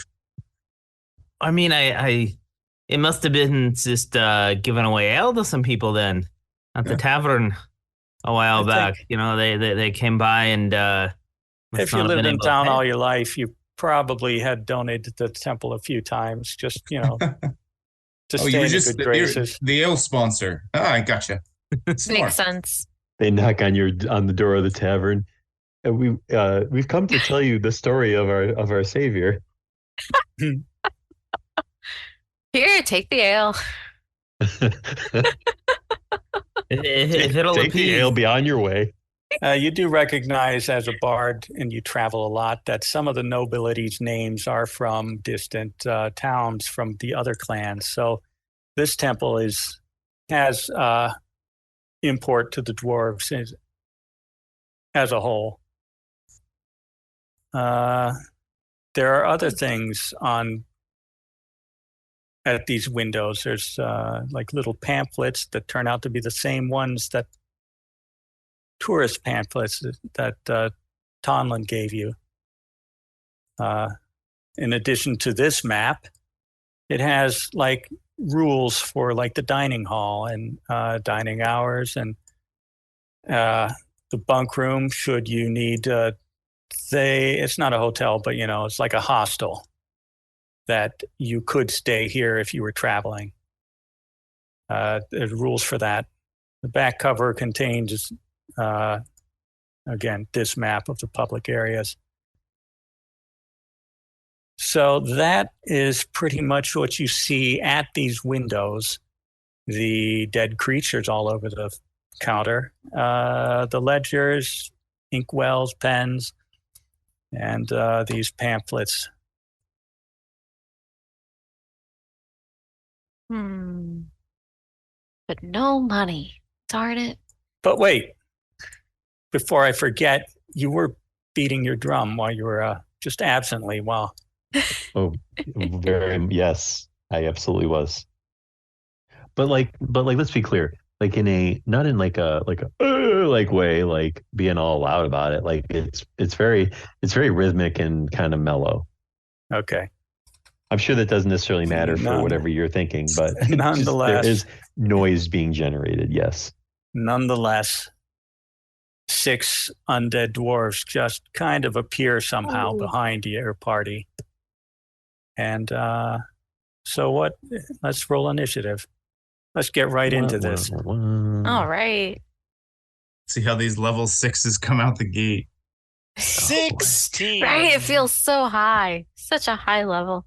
I mean, it must have been just giving away ale to some people then at the tavern a while back. think- They came by and must If you not have lived been in able to town pay. all your life, you probably had donated to the temple a few times, just to stay in good graces. The ale sponsor. I gotcha. Makes sense. They knock on the door of the tavern, and we've come to tell you the story of our savior. Here, take the ale. If it'll Take the appease. ale, be on your way. You do recognize as a bard, and you travel a lot, that some of the nobility's names are from distant towns from the other clans. So this temple has import to the dwarves as a whole. There are other things on at these windows. There's like little pamphlets that turn out to be the same ones that tourist pamphlets that Tonlin gave you. In addition to this map, it has like rules for like the dining hall and dining hours and the bunk room should you need it's not a hotel, but it's like a hostel that you could stay here if you were traveling. There's rules for that. The back cover contains again this map of the public areas. So that is pretty much what you see at these windows. The dead creatures all over the counter, the ledgers, inkwells, pens, and these pamphlets. But no money, darn it. But wait, before I forget, you were beating your drum while you were just absently while... Oh, yes, I absolutely was. But let's be clear. Like not in like a way, like being all loud about it. Like it's very rhythmic and kind of mellow. Okay. I'm sure that doesn't necessarily matter for whatever you're thinking, but nonetheless, there is noise being generated. Yes. Nonetheless, 6 undead dwarves just kind of appear somehow behind your party. And so what? Let's roll initiative. Let's get right into this. All right. See how these level 6s come out the gate. 16. Right, it feels so high. Such a high level.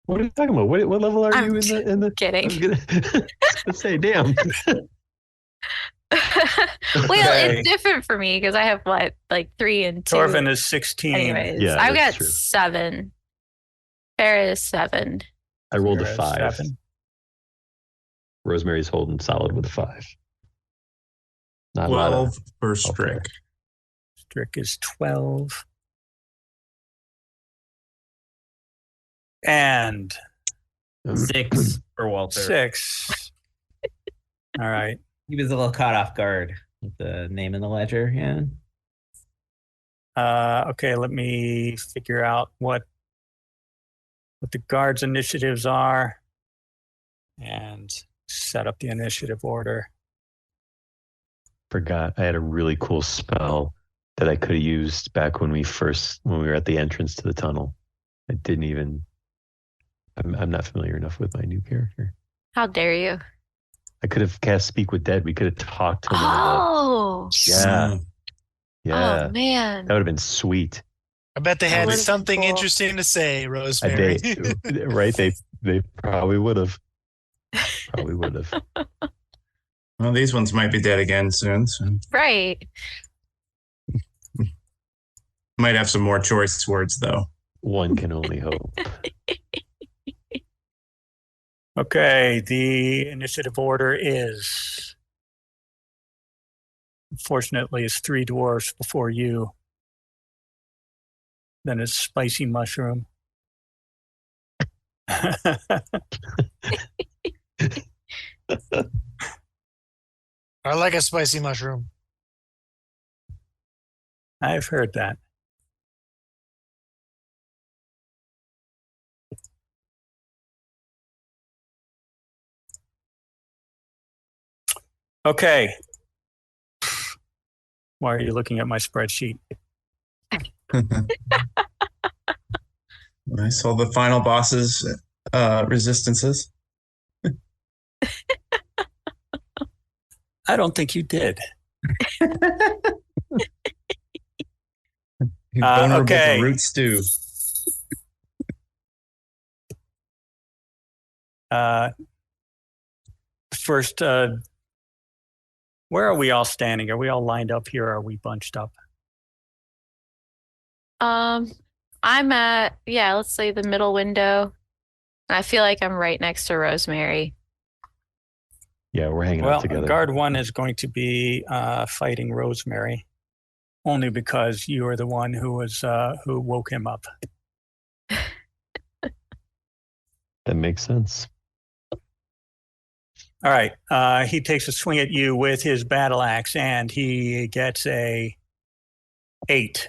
What are you talking about? What level are you in the? Kidding. Let's say, damn. It's different for me because I have like 3 and 2. Dwarven is 16. Anyways, Yeah, I've got true. 7. Farrah is 7. I rolled a Farrah is 5. 7. Rosemary's holding solid with a 5. Not a lot 12 for Strick. Strick is 12. And 6 for Walter. 6. All right. He was a little caught off guard with the name in the ledger. Yeah. Okay, let me figure out what the guards' initiatives are and set up the initiative order. Forgot I had a really cool spell that I could have used back when we were at the entrance to the tunnel. I didn't even. I'm not familiar enough with my new character. How dare you? I could have cast Speak with Dead. We could have talked to him. Oh. Yeah. Oh, man. That would have been sweet. I bet they had That something cool. interesting to say, Rosemary. Right? They probably would have. Probably would have. Well, these ones might be dead again soon. So. Right. Might have some more choice words, though. One can only hope. Okay, the initiative order is, unfortunately, it's 3 dwarfs before you. Then it's Spicy Mushroom. I like a spicy mushroom. I've heard that. Okay. Why are you looking at my spreadsheet? I saw the final boss's resistances. I don't think you did. He's vulnerable okay. to root stew. First, where are we all standing? Are we all lined up here? Or are we bunched up? I'm at, let's say the middle window. I feel like I'm right next to Rosemary. Yeah, we're hanging out Well, together. guard 1 is going to be fighting Rosemary, only because you are the one who was who woke him up. That makes sense. All right. He takes a swing at you with his battle axe, and he gets a 8.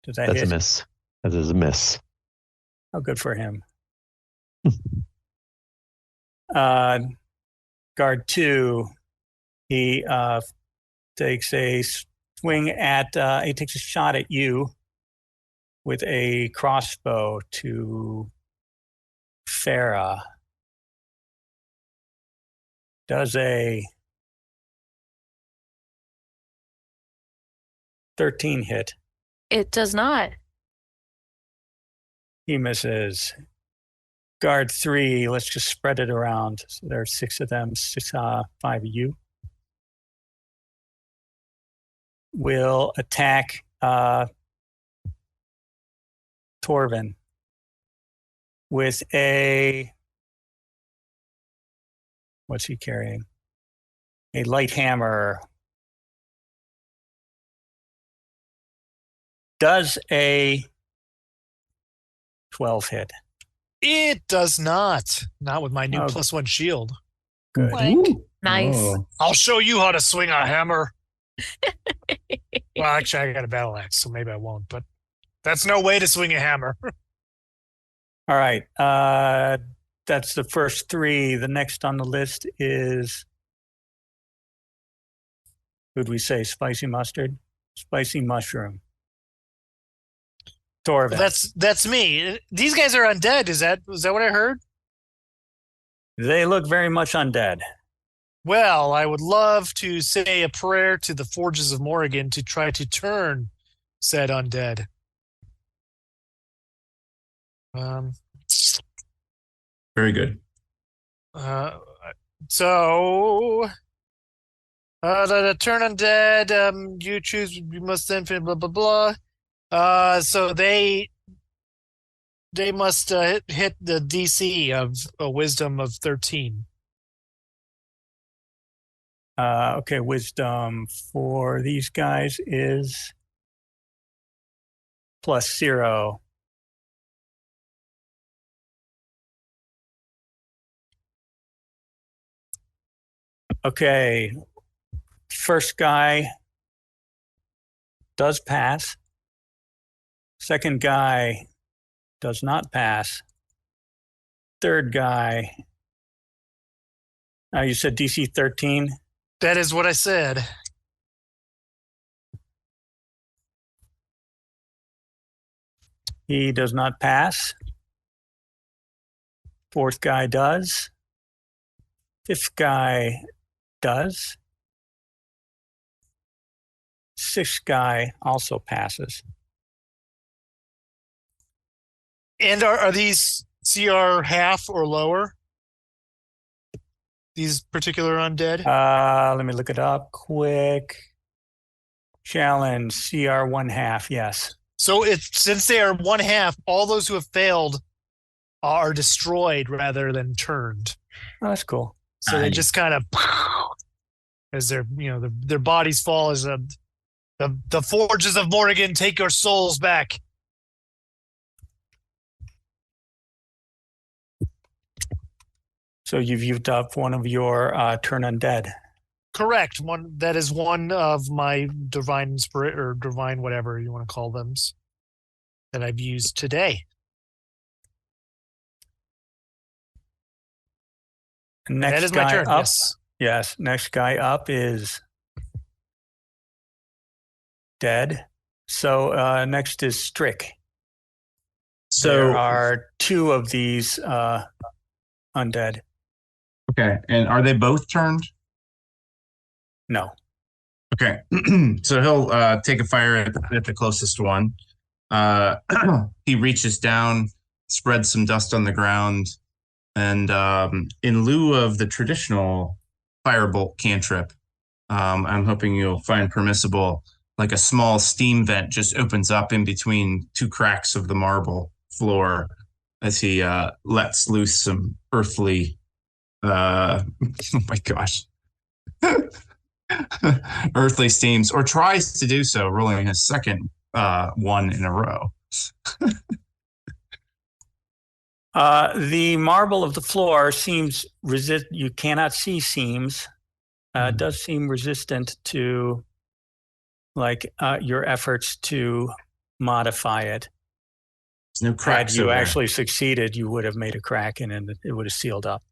Does that That's hit? a miss. That is a miss. Oh, good for him. Guard 2, he takes a swing at, he takes a shot at you with a crossbow to Farah. Does a 13 hit. It does not. He misses. Guard 3, let's just spread it around. So there are 6 of them, 5 of you. Will attack Dwarven with a, what's he carrying? A light hammer. Does a 12 hit? It does not. Not with my new Oh. +1 shield. Good. Nice. Oh. I'll show you how to swing a hammer. Well, actually, I got a battle axe, so maybe I won't. But that's no way to swing a hammer. All right. That's the first 3. The next on the list is, who'd we say? Spicy mustard? Spicy mushroom. Dwarven. That's me. These guys are undead. Is that what I heard? They look very much undead. Well, I would love to say a prayer to the Forges of Morrigan to try to turn said undead. Very good. So the turn undead, you choose, you must then blah blah blah. So they must hit the DC of a wisdom of 13. Okay, wisdom for these guys is +0. Okay, first guy does pass. Second guy does not pass. Third guy, you said DC 13? That is what I said. He does not pass. Fourth guy does. Fifth guy does. Sixth guy also passes. And are these CR half or lower? These particular undead? Let me look it up quick. Challenge CR 1/2, yes. So since they are 1/2, all those who have failed are destroyed rather than turned. Oh, that's cool. So they just kind of, as their bodies fall, as the Forges of Morrigan take your souls back. So you've used up one of your turn undead. Correct. That is one of my divine spirit or divine whatever you want to call them that I've used today. Next that is guy my turn. up. Yes. Next guy up is dead. So next is Strick. So there are 2 of these undead. Okay, and are they both turned? No. Okay, so he'll take a fire at the closest one. He reaches down, spreads some dust on the ground, and in lieu of the traditional firebolt cantrip, I'm hoping you'll find permissible, like a small steam vent just opens up in between 2 cracks of the marble floor as he lets loose some earthly, oh my gosh, earthly steams, or tries to do so, rolling his second one in a row. The marble of the floor seems you cannot see seams. It does seem resistant to your efforts to modify it. There's no cracks Had you over there. actually succeeded, you would have made a crack in it and it would have sealed up.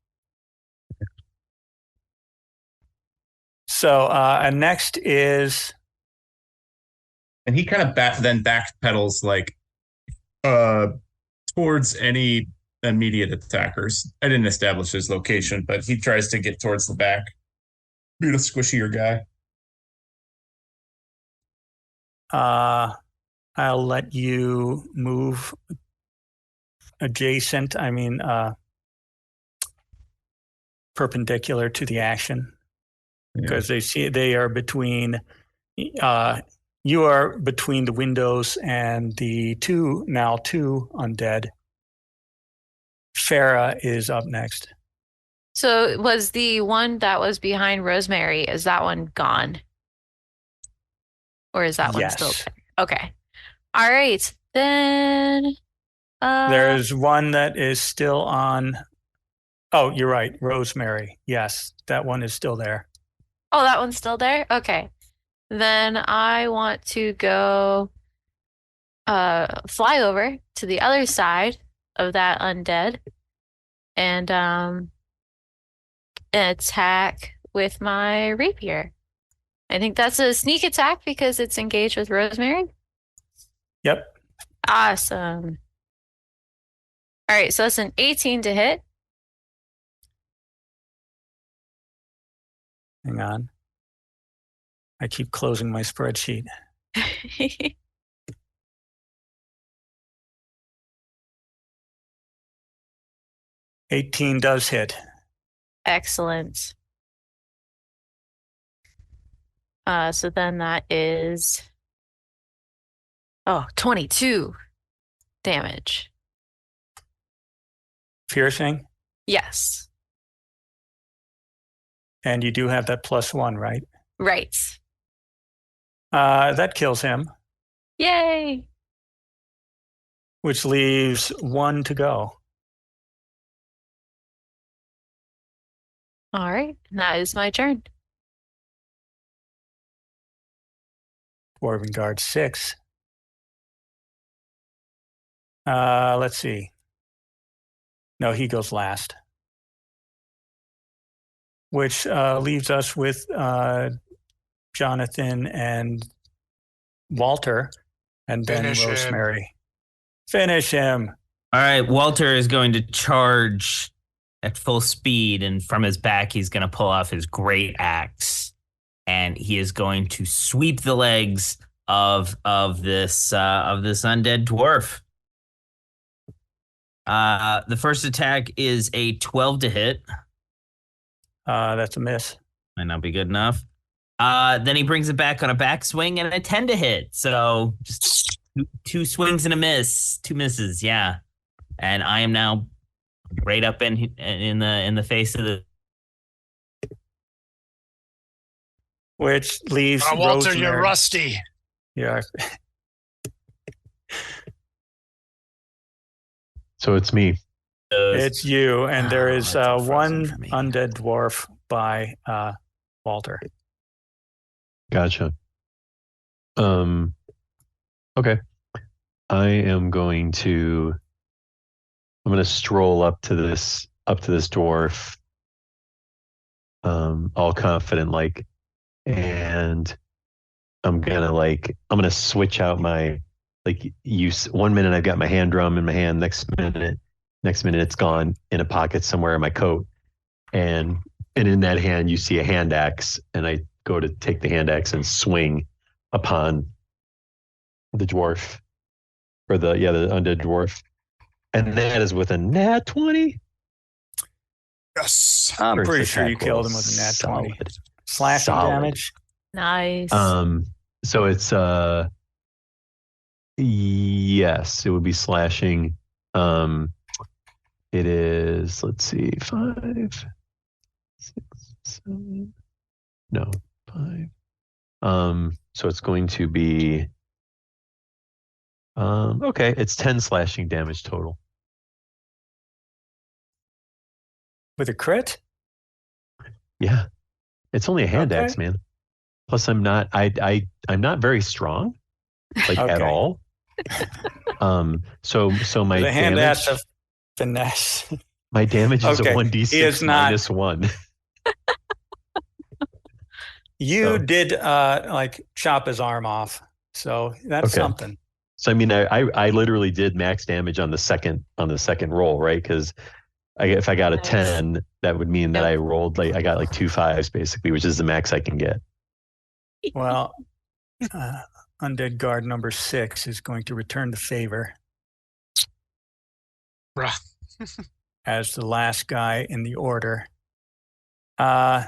So and next is, And he kind of then backpedals towards any immediate attackers. I didn't establish his location, but he tries to get towards the back. Be the squishier guy. I'll let you move adjacent. I mean, perpendicular to the action, because they are between. You are between the windows and the two undead. Farah is up next. So was the one that was behind Rosemary, is that one gone? Or is that one still there? Okay. All right. Then there's one that is still on. Oh, you're right. Rosemary. Yes, that one is still there. Oh, that one's still there? Okay. Then I want to go fly over to the other side of that undead and attack with my rapier. I think that's a sneak attack because it's engaged with Rosemary. Yep. Awesome. All right, so that's an 18 to hit. Hang on. I keep closing my spreadsheet. 18 does hit. Excellent. So then that is 22 damage. Piercing? Yes. And you do have that +1, right? Right. That kills him. Yay! Which leaves 1 to go. All right, that is my turn. Dwarven Guard 6. Let's see. No, he goes last. Which leaves us with Jonathan and Walter, and then Finish him. Rosemary. Finish him. All right, Walter is going to charge at full speed, and from his back, he's going to pull off his great axe, and he is going to sweep the legs of this undead dwarf. The first attack is a 12 to hit. That's a miss. Might not be good enough. Then he brings it back on a backswing and a 10 to hit. So just two swings and a miss, 2 misses. Yeah, and I am now right up in the face of the. Which leaves Walter, Rosemary. you're rusty. Yeah. So it's me. It's you, and there is that's one unfrozen for me. undead dwarf by Walter. Gotcha. Okay. I'm going to stroll up to this dwarf, all confident and I'm gonna switch out my use. 1 minute I've got my hand drum in my hand, next minute it's gone in a pocket somewhere in my coat, and in that hand you see a hand axe, and I go to take the hand axe and swing upon the dwarf, or the undead dwarf, and that is with a nat 20. Yes. I'm First pretty sure you attack killed roll, him with a nat 20. solid. Slashing Solid. damage. Nice. So it's yes, it would be slashing. It is, let's see, 5, 6, 7. No, 5. So it's going to be okay, it's 10 slashing damage total. With a crit? Yeah. It's only a hand Okay. axe, man. Plus I'm not I'm not very strong, like at Okay. all. So my The hand damage axe of finesse. my damage is a Okay. 1d6 He is not- minus 1. You So- did like chop his arm off. So that's Okay. something. So I mean I literally did max damage on the second roll, right? Because if I got a Nice. 10, that would mean that Yep. I rolled like I got like 2 5s basically, which is the max I can get. Well, Undead Guard number 6 is going to return the favor Bruh. as the last guy in the order. Uh,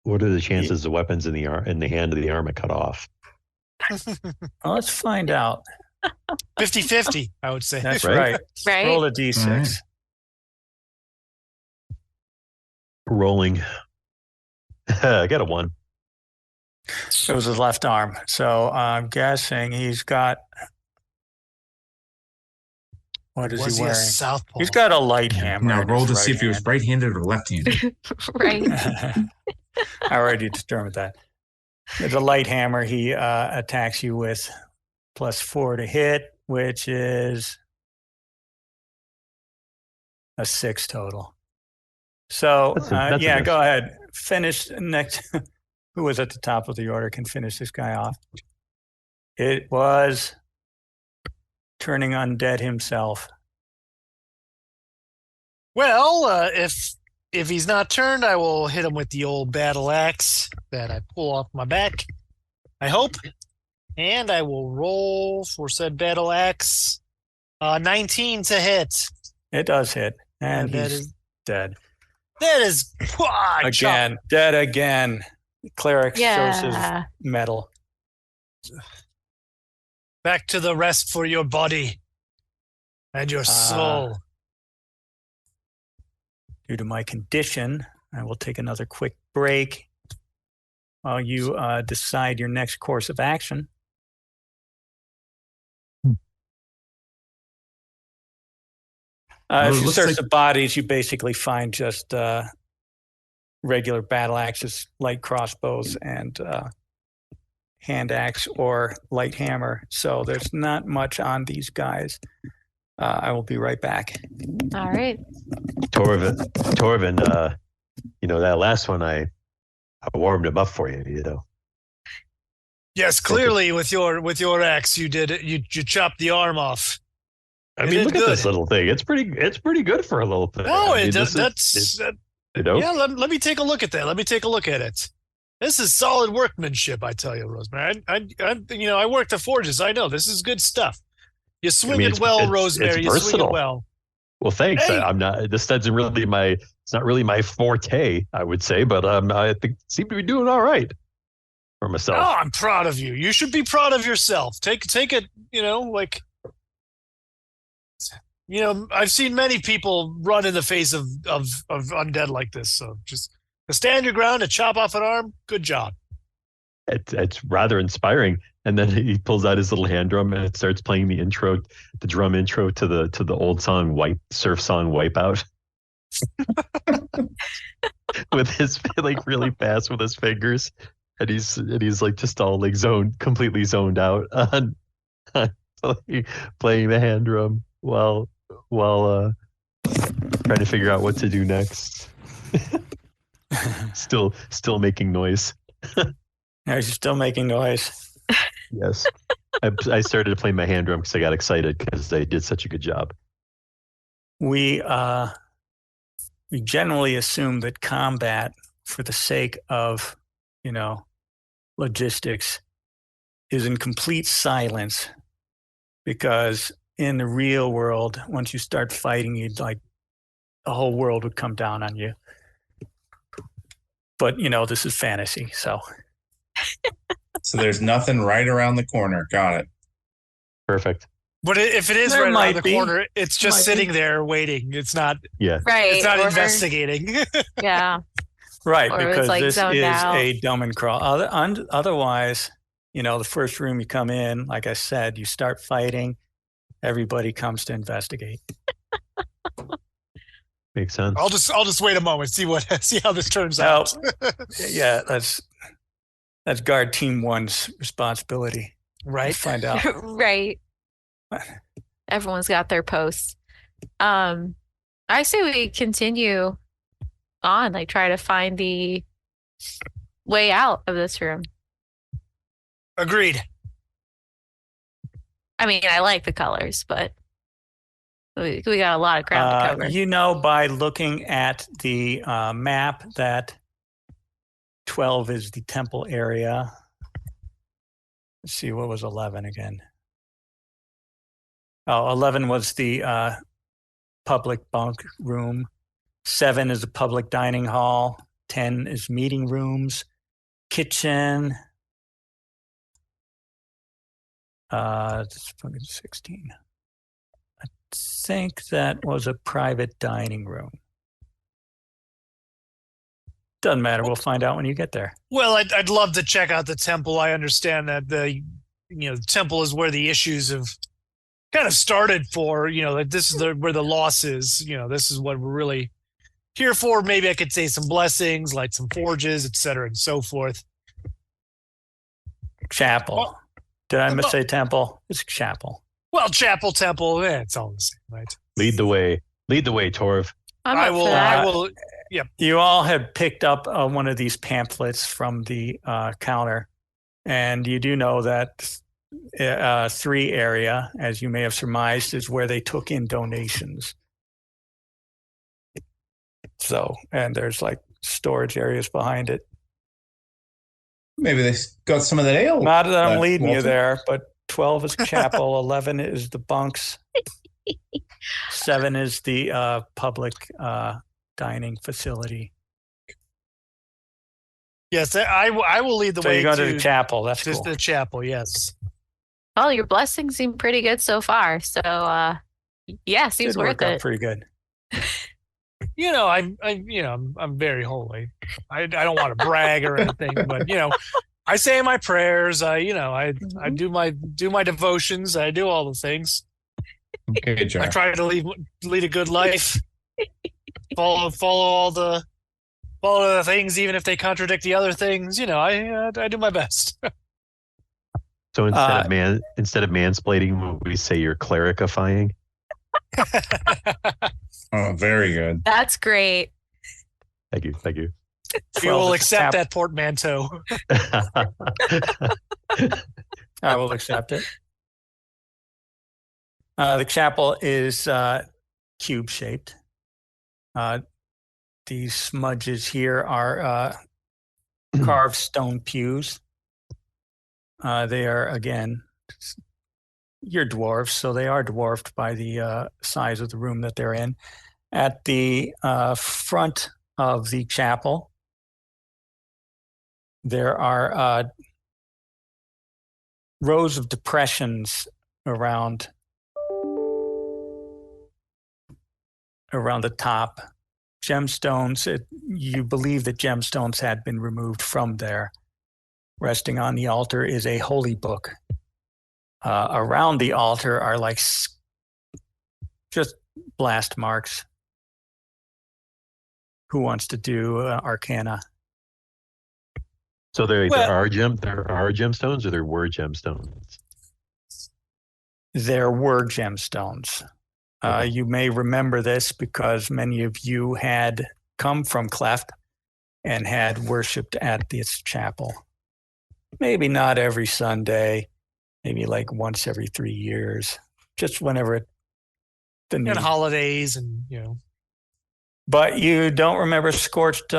What are the chances the weapons in the hand of the arm are cut off? well, let's find out. 50-50, I would say. That's Right? right. Right? Roll a d6. All right. Rolling. I got a 1. It was his left arm. So I'm guessing he's got. What is Was he he a wearing? southpaw? He's got a light hammer. Now in roll his to see if he was hand. right-handed or left-handed. Right. I already determined that. With a light hammer, he attacks you with +4 to hit, which is a 6 total. So, That's a yeah, miss. go ahead. Finish next. Who was at the top of the order can finish this guy off. It was turning undead himself. Well, if he's not turned, I will hit him with the old battle axe that I pull off my back. I hope, and I will roll for said battle axe. 19 to hit. It does hit, and that he's is dead. that is Again, dead again. Cleric shows his Yeah. metal. Back to the rest for your body and your soul. Due to my condition, I will take another quick break while you decide your next course of action. Well, If it you looks search like- the bodies, you basically find just regular battle axes, light crossbows, and hand axe or light hammer. So there's not much on these guys. I will be right back. All right. Torvin, that last one I warmed him up for you, Yes, clearly with your axe, you did it. You chopped the arm off. I You mean, did look good. at this little thing. It's pretty good for a little thing. No, I mean, yeah. Let me take a look at that. Let me take a look at it. This is solid workmanship, I tell you, Rosemary. I work the forges. I know this is good stuff. You swing it well, Rosemary. You swing versatile. it well. Well, thanks. Hey! I'm not. This doesn't really it's not really my forte, I would say, but I think seem to be doing all right for myself. Oh, I'm proud of you. You should be proud of yourself. Take it. I've seen many people run in the face of undead like this. So just to stand your ground and chop off an arm. Good job. It's rather inspiring. And then he pulls out his little hand drum and it starts playing the drum intro to the old song surf song Wipeout. With his like really fast with his fingers, and he's like just all like completely zoned out on playing the hand drum while trying to figure out what to do next. Still making noise. Yeah, he's still making noise. Yes. I started to play my hand drum because I got excited because they did such a good job. We generally assume that combat, for the sake of, logistics, is in complete silence, because in the real world, once you start fighting, you'd like the whole world would come down on you. But this is fantasy, so. So there's nothing right around the corner. Got it. Perfect. But if it is There right might around the be. corner, it's just Might sitting there waiting. It's not. Yeah. Right. It's not or- investigating. Yeah. Right, Or it's, because like, this zoned is out. a dumb and crawl. Otherwise, the first room you come in, like I said, you start fighting, everybody comes to investigate. Makes sense. I'll just wait a moment, see how this turns Well, out. Yeah, that's guard team 1's responsibility. Right. Let's find out. Right. Everyone's got their posts. I say we continue on, like try to find the way out of this room. Agreed. I mean, I like the colors, but we got a lot of ground to cover. You know, by looking at the map, that 12 is the temple area. Let's see, what was 11 again? Oh, 11 was the public bunk room. 7 is a public dining hall. 10 is meeting rooms, kitchen. It's 16. I think that was a private dining room. Doesn't matter. We'll find out when you get there. Well, I'd love to check out the temple. I understand that the temple is where the issues have kind of started for, like this is where the loss is. This is what we're really here for. Maybe I could say some blessings, light some forges, et cetera, and so forth. Chapel. Did I say temple? It's chapel. Well, chapel, temple, it's all the same, right? Lead the way, Torv. I will. Yep. You all had picked up one of these pamphlets from the counter, and you do know that 3 area, as you may have surmised, is where they took in donations. So, and there's like storage areas behind it. Maybe they got some of that ale. Not that I'm leading Walter. you there, but 12 is chapel, 11 is the bunks, 7 is the public dining facility. Yes, I will lead the So way. you go to the chapel. That's just cool. the chapel. Yes. Well, your blessings seem pretty good so far. So, yeah, seems Did worth work out it. pretty good. I'm very holy. I don't want to brag or anything, but I say my prayers. I do my devotions. I do all the things. Okay, Jack. I try to lead a good life. Follow all the things, even if they contradict the other things. I do my best. So instead of mansplaining, we say you're clericifying. Oh, very good. That's great. Thank you. You will accept that portmanteau. I will accept it. The chapel is cube shaped. These smudges here are carved stone pews. They are, again, you're dwarves, so they are dwarfed by the size of the room that they're in. At the front of the chapel, there are rows of depressions around the top. Gemstones, you believe that gemstones had been removed from there. Resting on the altar is a holy book. Around the altar are like just blast marks. Who wants to do Arcana? So there are gemstones, or there were gemstones? There were gemstones. You may remember this because many of you had come from Cleft and had worshipped at this chapel. Maybe not every Sunday, maybe like once every 3 years, just whenever the need. And holidays and But you don't remember scorched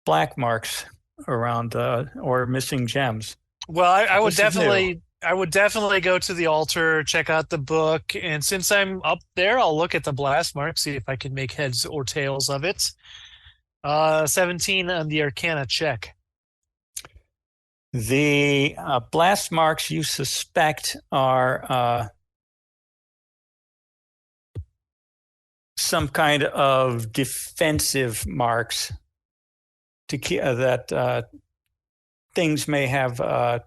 black marks around or missing gems. Well, I would This is new. definitely go to the altar, check out the book, and since I'm up there, I'll look at the blast mark, see if I can make heads or tails of it. 17 on the Arcana check. The blast marks you suspect are some kind of defensive marks to keep that things may have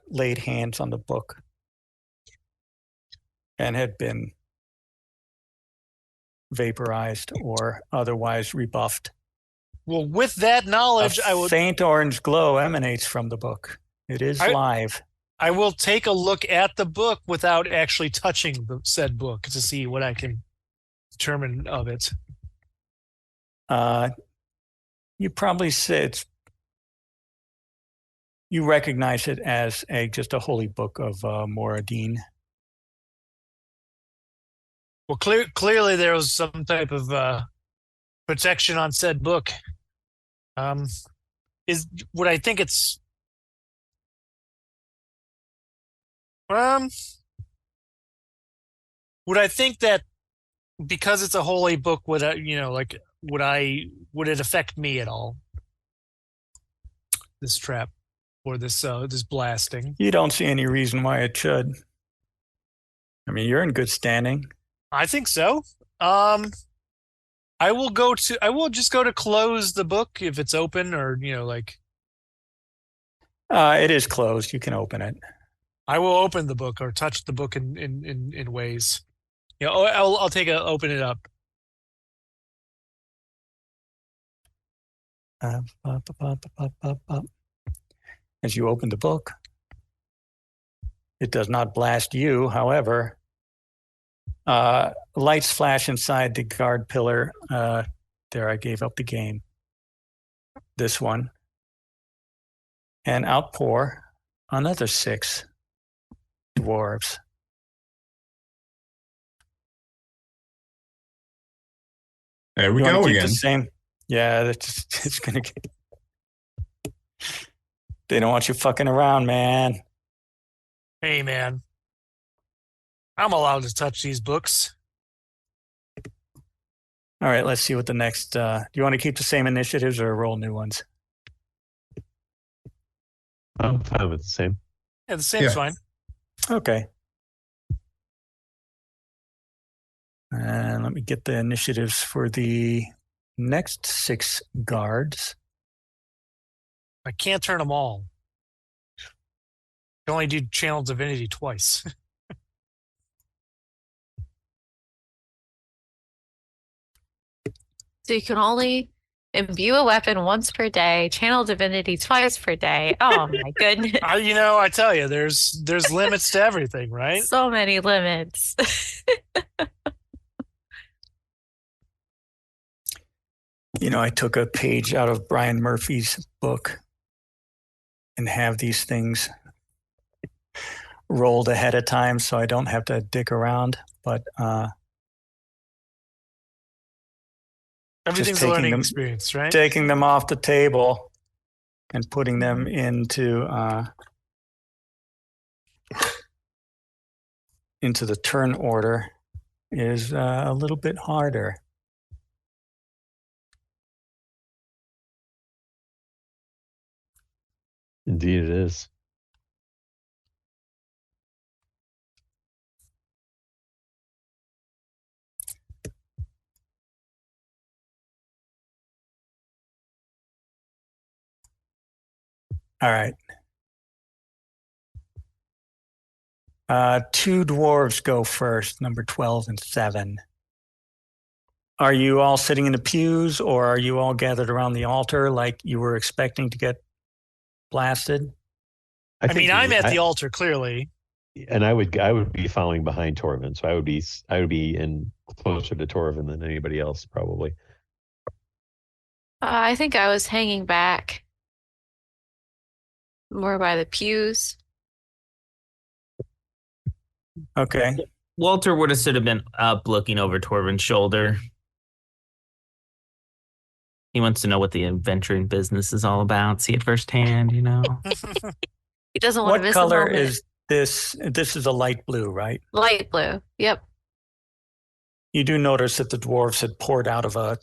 laid hands on the book and had been vaporized or otherwise rebuffed. Well, with that knowledge, A faint orange glow emanates from the book. It is live. I will take a look at the book without actually touching the said book to see what I can determine of it. You probably said you recognize it as just a holy book of Moradin. Well, clearly there was some type of protection on said book. Would I think it's would I think that because it's a holy book, would it affect me at all? This trap or this blasting? You don't see any reason why it should. I mean, you're in good standing. I think so. I will just go to close the book if it's open, or it is closed. You can open it. I will open the book or touch the book in ways. I'll open it up. As you open the book, it does not blast you. However, lights flash inside the guard pillar. There, I gave up the game. This one. And outpour another 6 dwarves. There we go again. The same. Yeah, it's gonna get. They don't want you fucking around, man. Hey, man. I'm allowed to touch these books. All right, let's see what the next. Do you want to keep the same initiatives or roll new ones? I'm fine with the same. Yeah, the same's fine. Okay. And let me get the initiatives for the next 6 guards. I can't turn them all. I can only do Channel Divinity twice. So you can only imbue a weapon once per day, channel divinity twice per day. Oh my goodness. I tell you, there's limits to everything, right? So many limits. I took a page out of Brian Murphy's book and have these things rolled ahead of time so I don't have to dick around. But everything's a learning experience, right? Taking them off the table and putting them into the turn order is a little bit harder. Indeed, it is. All right. 2 dwarves go first, number 12 and 7. Are you all sitting in the pews, or are you all gathered around the altar like you were expecting to get blasted? I'm at the altar clearly, and I would be following behind Torvin, so I would be in closer to Torvin than anybody else probably. I think I was hanging back more by the pews. Okay. Walter would have sort of been up looking over Torvin's shoulder. He wants to know what the adventuring business is all about, see it firsthand, He doesn't want to miss the moment. What color is this? This is a light blue, right? Light blue. Yep. You do notice that the dwarves had poured out of a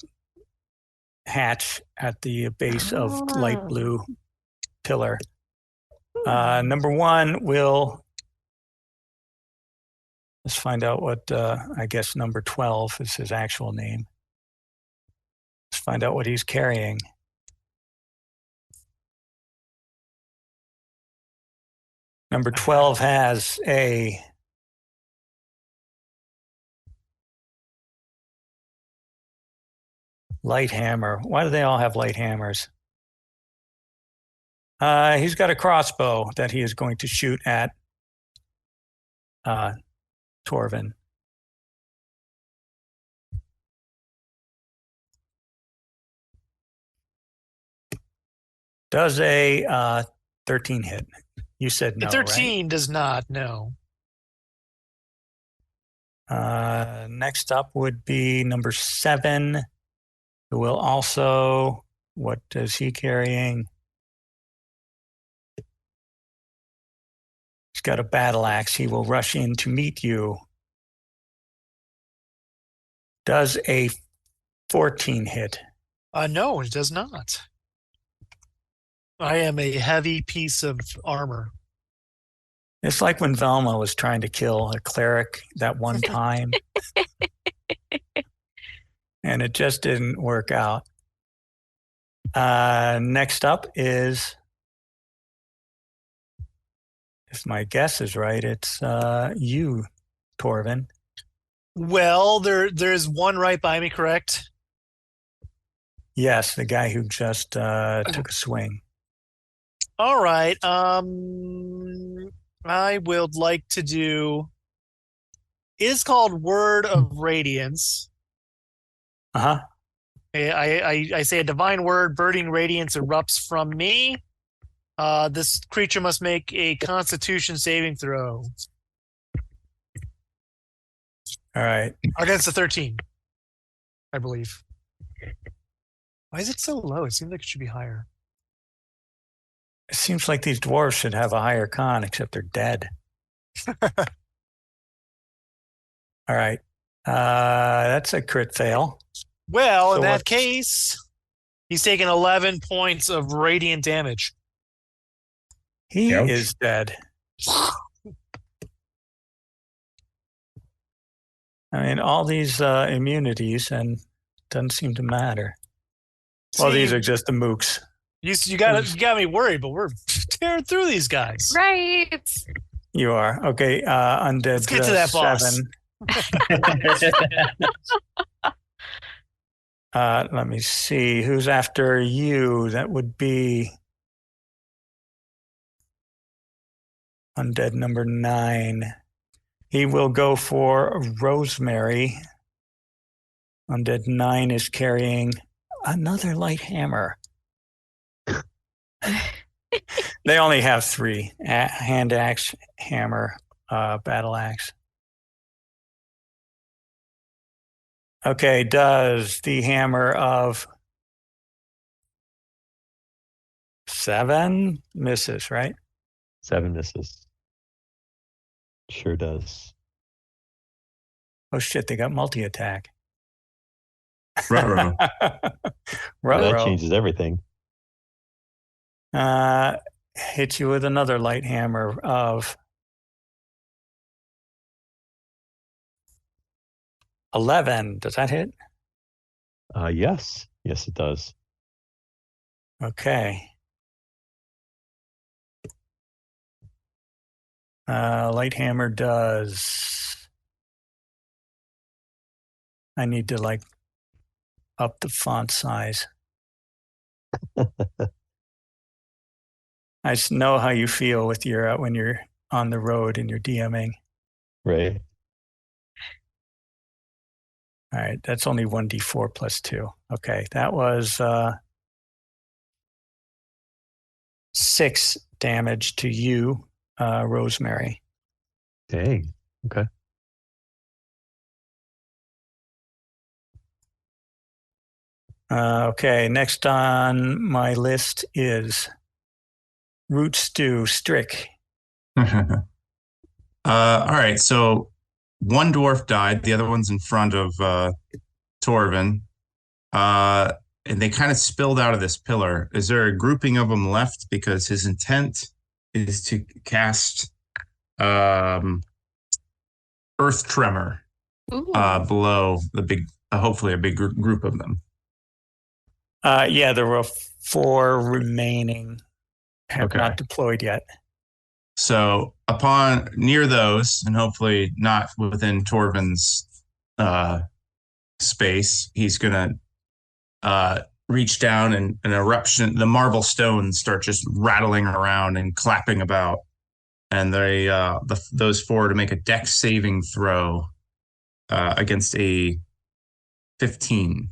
hatch at the base of light blue pillar. Number 1 will... Let's find out what, I guess number 12 is his actual name. Let's find out what he's carrying. Number 12 has a Light hammer. Why do they all have light hammers? He's got a crossbow that he is going to shoot at Dwarven. Does a 13 hit? You said no, 13 does not, no. Next up would be number 7, who will also, what is he carrying? He's got a battle axe. He will rush in to meet you. Does a 14 hit? No, it does not. I am a heavy piece of armor. It's like when Velma was trying to kill a cleric that one time. And it just didn't work out. Next up is, if my guess is right, it's you, Dwarven. Well, there's one right by me, correct? Yes, the guy who just took a swing. All right. I would like to do. It is called Word of Radiance. Uh-huh. I say a divine word, burning radiance erupts from me. This creature must make a Constitution saving throw. All right. Against a 13, I believe. Why is it so low? It seems like it should be higher. It seems like these dwarves should have a higher con, except they're dead. All right. That's a crit fail. Well, So in that what- case, he's taken 11 points of radiant damage. He Ouch. is dead. I mean, all these immunities, and doesn't seem to matter. Well, See, these are just the mooks. you got me worried, but we're tearing through these guys. Right. You are. Okay, undead. Let's get to that boss. 7. Let me see. Who's after you? That would be undead number 9. He will go for Rosemary. Undead 9 is carrying another light hammer. They only have 3. Hand axe, hammer, battle axe. Okay, does the hammer of 7 misses, right? 7 misses. Sure does. Oh shit, they got multi-attack. Ruh-roh. Well, that Ruh-roh. changes everything. Hits you with another light hammer of 11. Does that hit? Yes. Yes, it does. Okay. Light hammer does. I need to like up the font size. I know how you feel with your when you're on the road and you're DMing. Right. All right, that's only 1d4 plus 2. Okay, that was 6 damage to you, Rosemary. Dang. Okay. Okay, next on my list is Root Stew Strick. All right, so one dwarf died. The other one's in front of Torvin. And they kind of spilled out of this pillar. Is there a grouping of them left? Because his intent is to cast Earth Tremor Ooh. below the big, hopefully a big group of them. Yeah, there were 4 remaining, have Okay. not deployed yet. So upon near those, and hopefully not within Torvin's space, he's gonna reach down and an eruption. The marble stones start just rattling around and clapping about, and they those four to make a dex saving throw against a 15.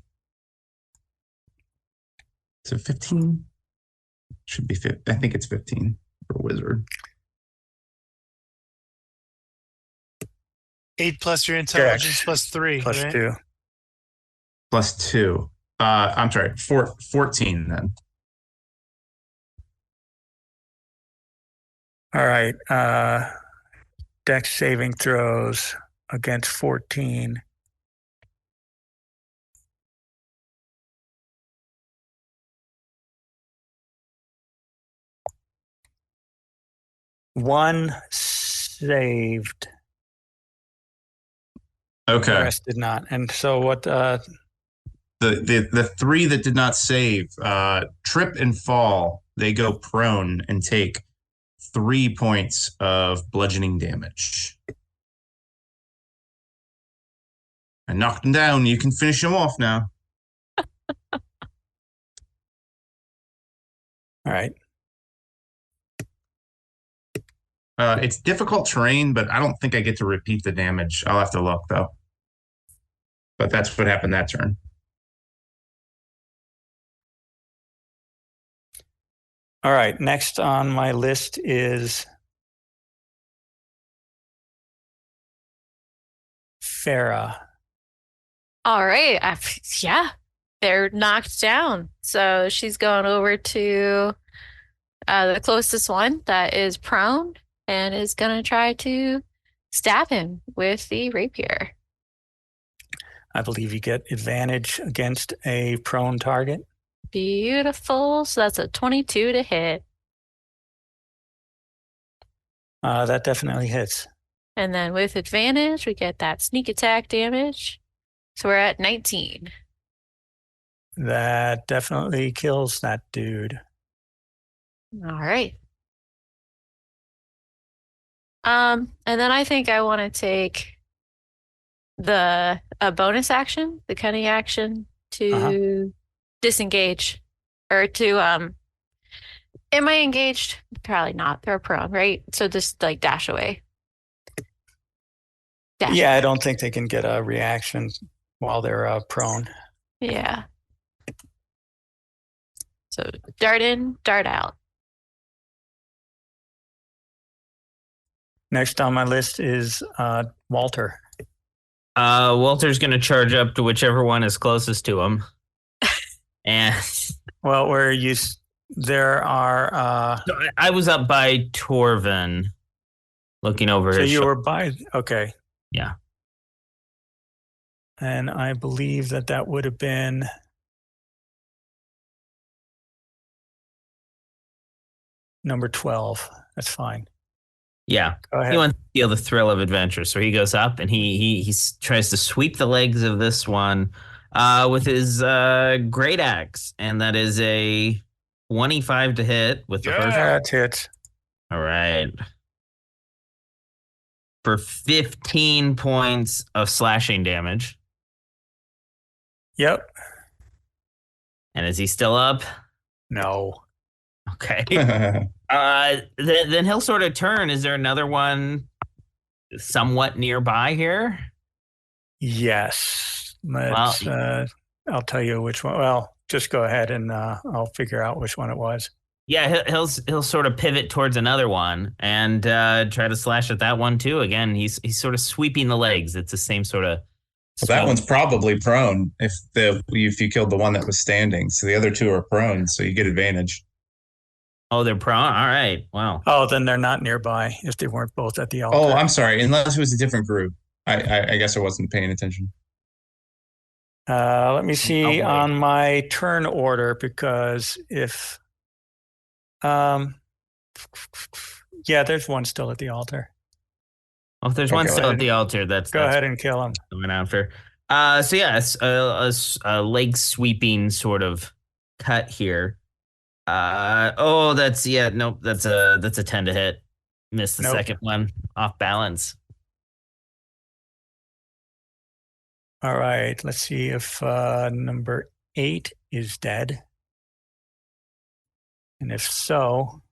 So 15 should be fit. I think it's 15 for a wizard. 8 plus your intelligence plus 3. Plus right? 2. Plus 2. I'm sorry, 14 then. All right. Dex saving throws against 14. One saved. Okay. The rest did not. And so what? The 3 that did not save trip and fall. They go prone and take 3 points of bludgeoning damage. I knocked him down. You can finish him off now. All right. It's difficult terrain, but I don't think I get to repeat the damage. I'll have to look, though. But that's what happened that turn. All right. Next on my list is Farah. All right. Yeah, they're knocked down. So she's going over to the closest one that is prone and is going to try to stab him with the rapier. I believe you get advantage against a prone target. Beautiful. So that's a 22 to hit. That definitely hits. And then with advantage, we get that sneak attack damage. So we're at 19. That definitely kills that dude. All right. And then I think I want to take the bonus action, the cunning action to disengage or to am I engaged? Probably not. They're prone, right? So just like dash away. Yeah, I don't think they can get a reaction while they're prone. Yeah. So dart in, dart out. Next on my list is Walter. Walter's going to charge up to whichever one is closest to him. And well, there are. So I was up by Dwarven, looking over so his you shoulder. were by. Okay. Yeah. And I believe that would have been number 12. That's fine. Yeah. Go ahead. He wants to feel the thrill of adventure. So he goes up and he tries to sweep the legs of this one with his great axe. And that is a 25 to hit with the first. That hits. All right. For 15 points of slashing damage. Yep. And is he still up? No. Okay. Then he'll sort of turn. Is there another one somewhat nearby here? Yes. I'll tell you which one. Well, just go ahead and I'll figure out which one it was. Yeah, he'll sort of pivot towards another one and try to slash at that one too. Again, he's sort of sweeping the legs. It's the same sort of. Well, that one's probably prone if you killed the one that was standing. So the other two are prone, so you get advantage. Oh, they're prone? All right. Wow. Oh, then they're not nearby if they weren't both at the altar. Oh, I'm sorry. Unless it was a different group. I guess I wasn't paying attention. Let me see on my turn order because if yeah, there's one still at the altar. Well, if there's one still at the altar, that's ahead and kill him. Going after. So yeah, it's a leg sweeping sort of cut here. That's a 10 to hit. Missed the second one, off balance. All right, let's see if number 8 is dead? And if so,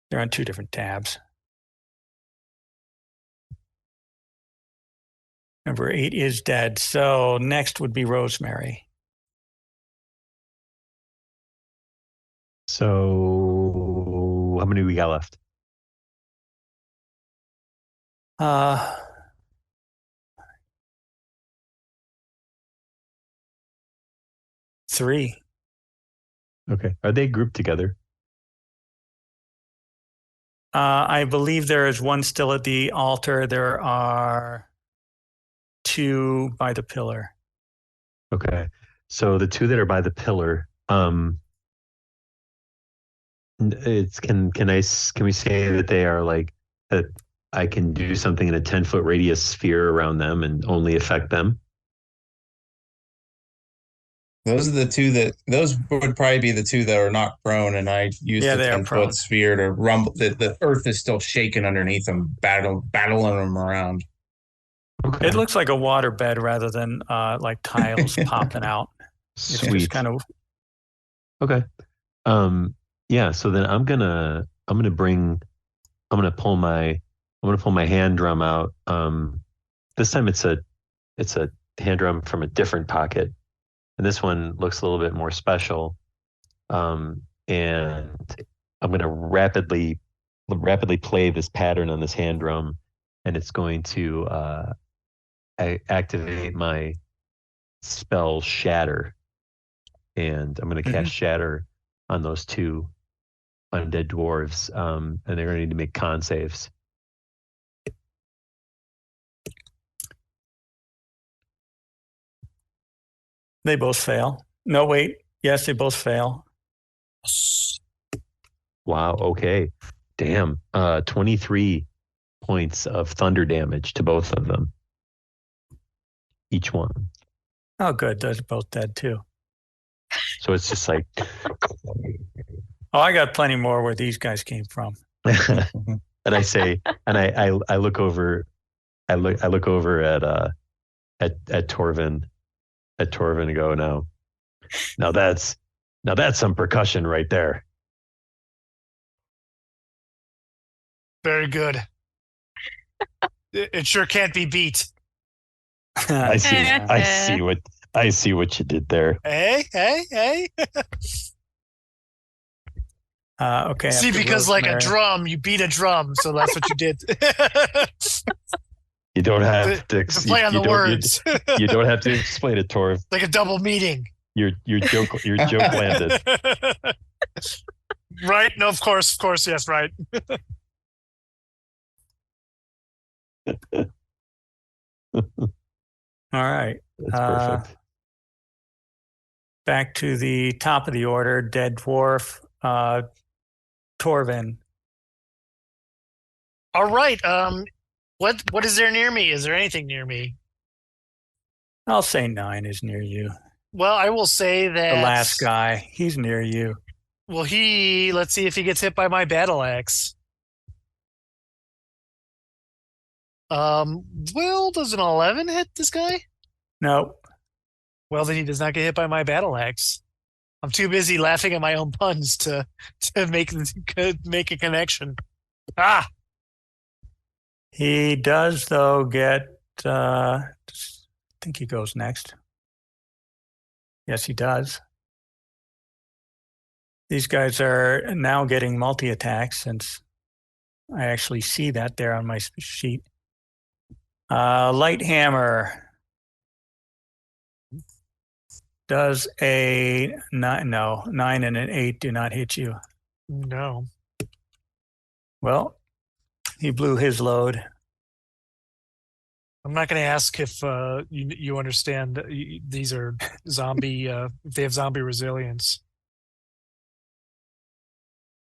they're on 2 different tabs. Number 8 is dead. So next would be Rosemary. So how many we got left? 3. Okay. Are they grouped together? I believe there is one still at the altar. There are 2 by the pillar. Okay. So the 2 that are by the pillar, it's can we say that they are like that I can do something in a 10-foot radius sphere around them and only affect them? Those are the 2 those would probably be the 2 that are not prone, and I use the they are 10 prone. foot sphere to rumble. The earth is still shaking underneath them, battling them around. Okay. It looks like a water bed rather than like tiles popping out. It's Sweet. just kind of Okay. Yeah, so then I'm gonna pull my hand drum out. This time it's a hand drum from a different pocket. And this one looks a little bit more special. And I'm going to rapidly play this pattern on this hand drum, and it's going to activate my spell Shatter. And I'm going to cast Shatter on those 2 undead dwarves, and they're going to need to make con saves. they both fail. No, wait. Yes, they both fail. Wow. Okay. Damn. 23 points of thunder damage to both of them. Each one. Oh, good. Those are both dead too. So it's just like. Oh, I got plenty more where these guys came from. And I say, and I look over, I look over at Torvin, and go, now that's some percussion right there. Very good. It sure can't be beat. I see what you did there. Hey. Okay. See, because like a drum, you beat a drum, so that's what you did. You don't have to play on the words. You don't have to explain it, Torv. Like a double meeting. Your joke landed. Right? No, of course, yes, right. All right. That's perfect. Back to the top of the order, dead dwarf, Torvin. All right. What is there near me? Is there anything near me? I'll say 9 is near you. Well, I will say that The last guy, he's near you. Well, let's see if he gets hit by my battle axe. Well, does an 11 hit this guy? No. Well, then he does not get hit by my battle axe. I'm too busy laughing at my own puns to make a connection. Ah! He does, though, get, I think he goes next. Yes, he does. These guys are now getting multi-attacks since I actually see that there on my sheet. Light hammer does a 9 and an 8 do not hit you. No. Well, he blew his load. I'm not going to ask if you understand these are zombie. If they have zombie resilience.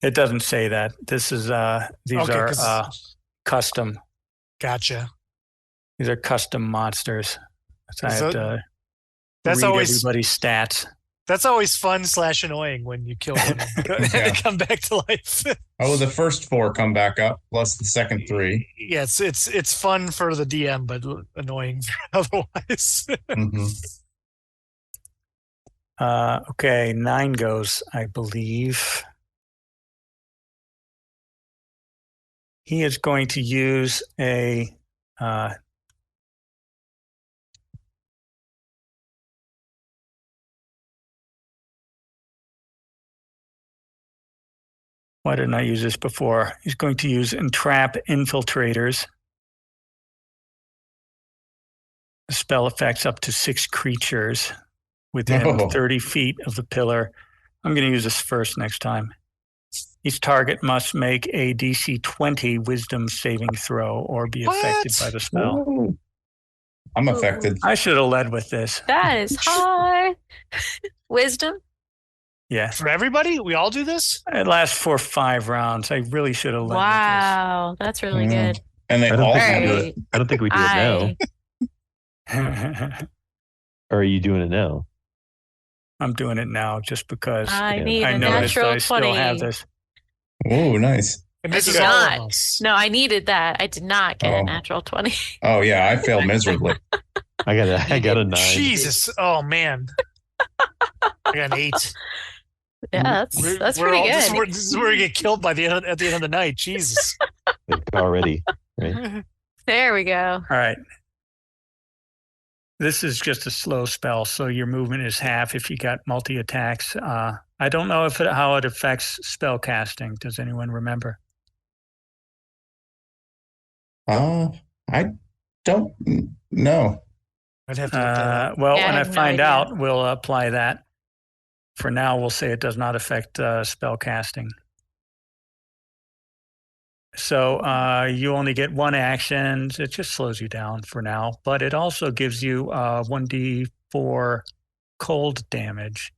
It doesn't say that. This is these are custom. Gotcha. These are custom monsters. So I have to that's read always everybody's stats. That's always fun / annoying when you kill one and Yeah. come back to life. Oh, the first 4 come back up, plus the second 3. Yeah, it's fun for the DM, but annoying otherwise. Mm-hmm. Okay, 9 goes, I believe. He is going to use a why didn't I use this before? He's going to use Entrap Infiltrators. The spell affects up to 6 creatures within 30 feet of the pillar. I'm going to use this first next time. Each target must make a DC 20 Wisdom saving throw or be affected by the spell. Ooh. I'm affected. I should have led with this. That is hard. Wisdom. Yeah. For everybody, we all do this. It lasts for 5 rounds. I really should have led Wow, that's really good. And they I don't all think we do do it. it. I don't think we do it now. with this. Or are you doing it now? I'm doing it now just because I Yeah. need I a noticed natural I 20. still have this. Oh, nice. And I this did is all not. of us. No, I needed that. I did not get Oh. a natural 20. Oh, yeah, I failed miserably. I got a 9. Jesus. Oh man. I got an 8. Yeah, that's pretty good. This is where we get killed by at the end of the night. Jesus. Already, right? There we go. All right. This is just a slow spell, so your movement is half if you got multi-attacks. I don't know how it affects spell casting. Does anyone remember? I don't know. I'd have to look that up. Well, Yeah, I when I have no find idea. out, we'll apply that. For now, we'll say it does not affect spell casting. So you only get 1 action. It just slows you down for now, but it also gives you 1d4 cold damage.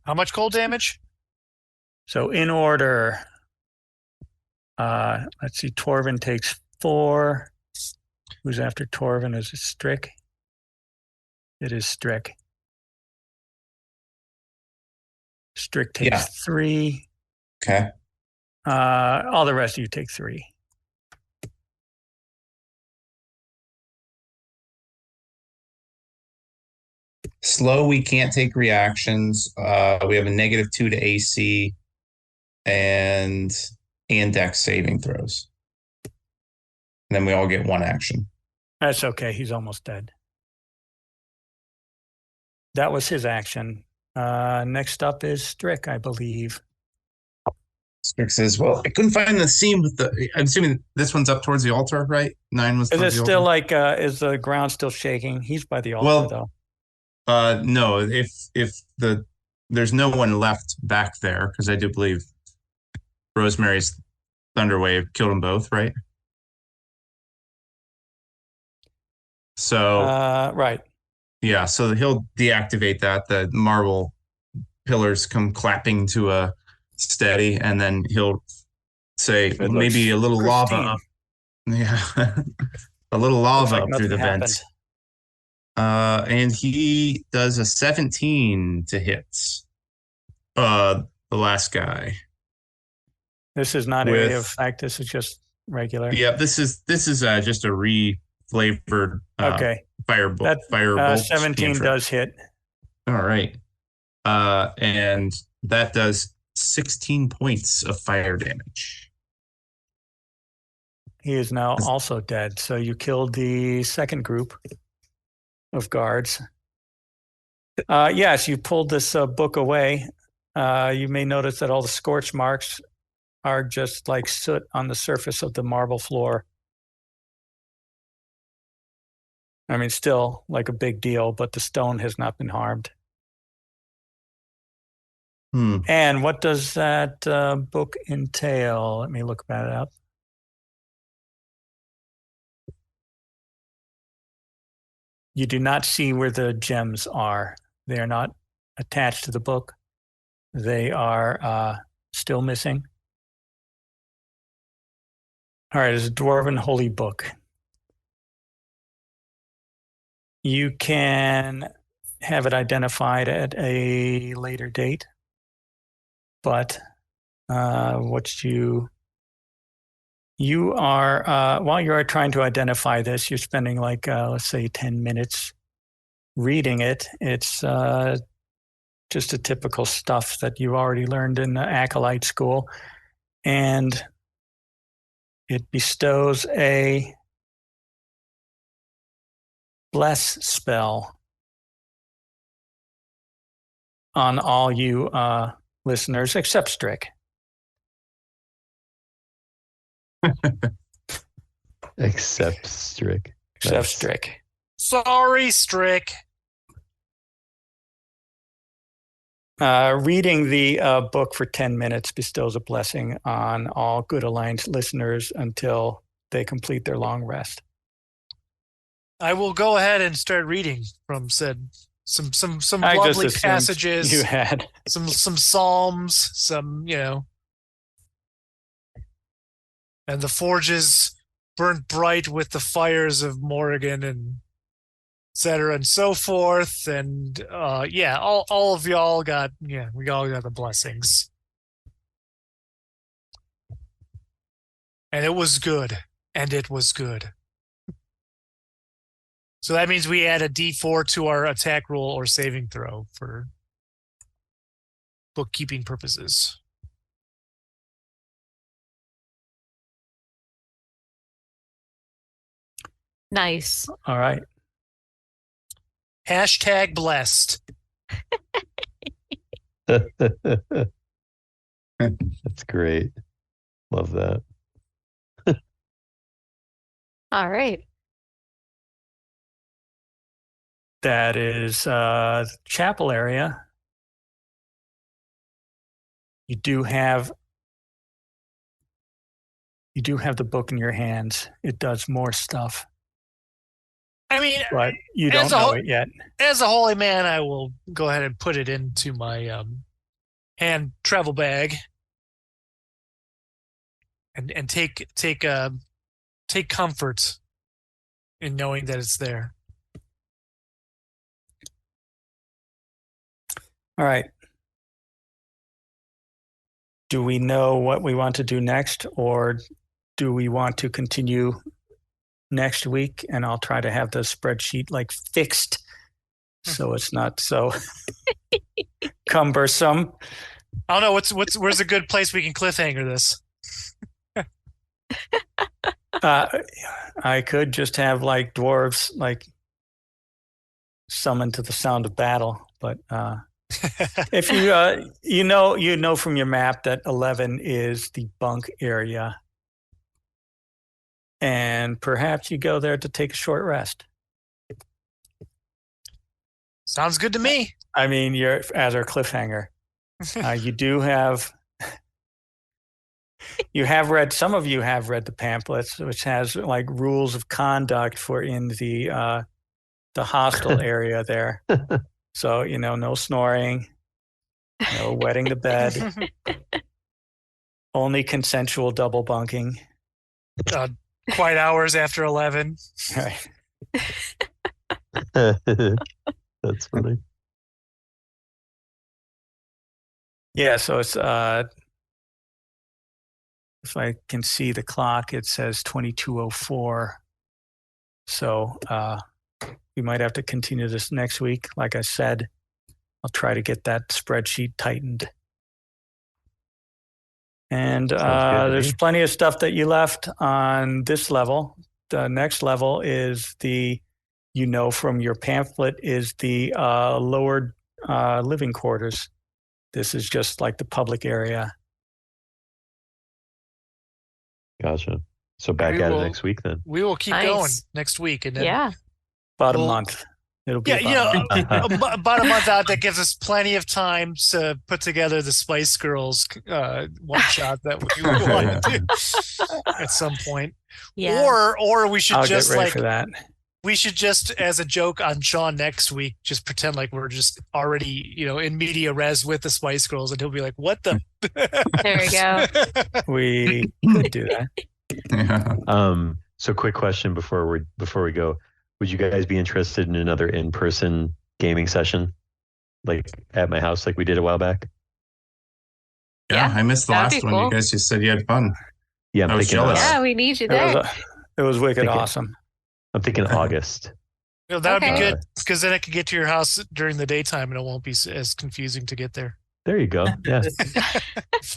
How much cold damage? So in order, let's see, Torvin takes 4. Who's after Torvin? Is it Strick? It is Strick. Strick takes 3. Okay. All the rest of you take 3. Slow, we can't take reactions. We have a -2 to AC and Dex saving throws. And then we all get 1 action. That's okay. He's almost dead. That was his action. Next up is Strick, I believe. Strick says, well, I couldn't find the seam with the. I'm assuming this one's up towards the altar, right? 9 was Is towards it the still altar? like, is the ground still shaking? He's by the altar, Well, though. No, if there's no one left back there, because I do believe Rosemary's Thunderwave killed them both, right? So Right. yeah, so he'll deactivate that. The marble pillars come clapping to a steady, and then he'll say It maybe a looks little lava pristine. up. Yeah, a little Looks lava like up through the nothing vents. And he does a 17 to hit the last guy. This is not With- area of effect. This is just regular. Yeah, this is just a re-flavored Okay. firebolt 17 cantrip. does hit. All right. And that does 16 points of fire damage. He is now also dead. So you killed the second group of guards. Yes, you pulled this book away. You may notice that all the scorch marks are just like soot on the surface of the marble floor. I mean, still like a big deal, but the stone has not been harmed. And what does that book entail? Let me look that up. You do not see where the gems are. They are not attached to the book. They are still missing. All right, it's a Dwarven holy book. You can have it identified at a later date, but you are while you are trying to identify this, you're spending like let's say 10 minutes reading it. It's just a typical stuff that you already learned in the Acolyte school, and it bestows a bless spell on all you listeners except Strick. Except Strick. Except Nice. Strick. Sorry, Strick. Reading the book for 10 minutes bestows a blessing on all Good Alliance listeners until they complete their long rest. I will go ahead and start reading from said some I just lovely assumed passages, you had. some psalms, some and the forges burnt bright with the fires of Morrigan and et cetera and so forth. And all of y'all got we all got the blessings. And it was good. And it was good. So that means we add a D4 to our attack roll or saving throw for bookkeeping purposes. Nice. All right. Hashtag blessed. That's great. Love that. All right. That is chapel area. You do have the book in your hands. It does more stuff, I mean, but you don't as a know whole- it yet. as a holy man, I will go ahead and put it into my hand travel bag and take comfort in knowing that it's there. All right. Do we know what we want to do next, or do we want to continue next week? And I'll try to have the spreadsheet like fixed so it's not so cumbersome. I don't know where's a good place we can cliffhanger this. I could just have like dwarves like summoned to the sound of battle, but if you know from your map that 11 is the bunk area, and perhaps you go there to take a short rest. Sounds good to me. I mean, you're as our cliffhanger. You do have. Some of you have read the pamphlets, which has like rules of conduct for in the hostel area there. So, no snoring, no wetting the bed, only consensual double bunking. Quiet hours after 11. Right. That's funny. Yeah, so it's if I can see the clock, it says 22:04. So we might have to continue this next week. Like I said, I'll try to get that spreadsheet tightened. And there's plenty of stuff that you left on this level. The next level is from your pamphlet is the lowered living quarters. This is just like the public area. Gotcha. So back at it next week then. We will keep Nice. going next week, and then About a month. It'll be about a month out. That gives us plenty of time to put together the Spice Girls one shot that we want to do at some point. Yeah. Or we should I'll just get ready for that. we should just, as a joke on Sean next week, just pretend like we're just already, in media res with the Spice Girls, and he'll be like, "What the?" There we go. We could do that. Yeah. So quick question before we go. would you guys be interested in another in-person gaming session, like at my house, like we did a while back? Yeah, I missed the that'd last be one. cool. You guys just said you had fun. Yeah, I'm I was thinking. jealous. Yeah, we need you there. It was wicked Thank you. awesome. I'm thinking August. That would Okay. be good because then I could get to your house during the daytime and it won't be as confusing to get there. There you go. Yeah.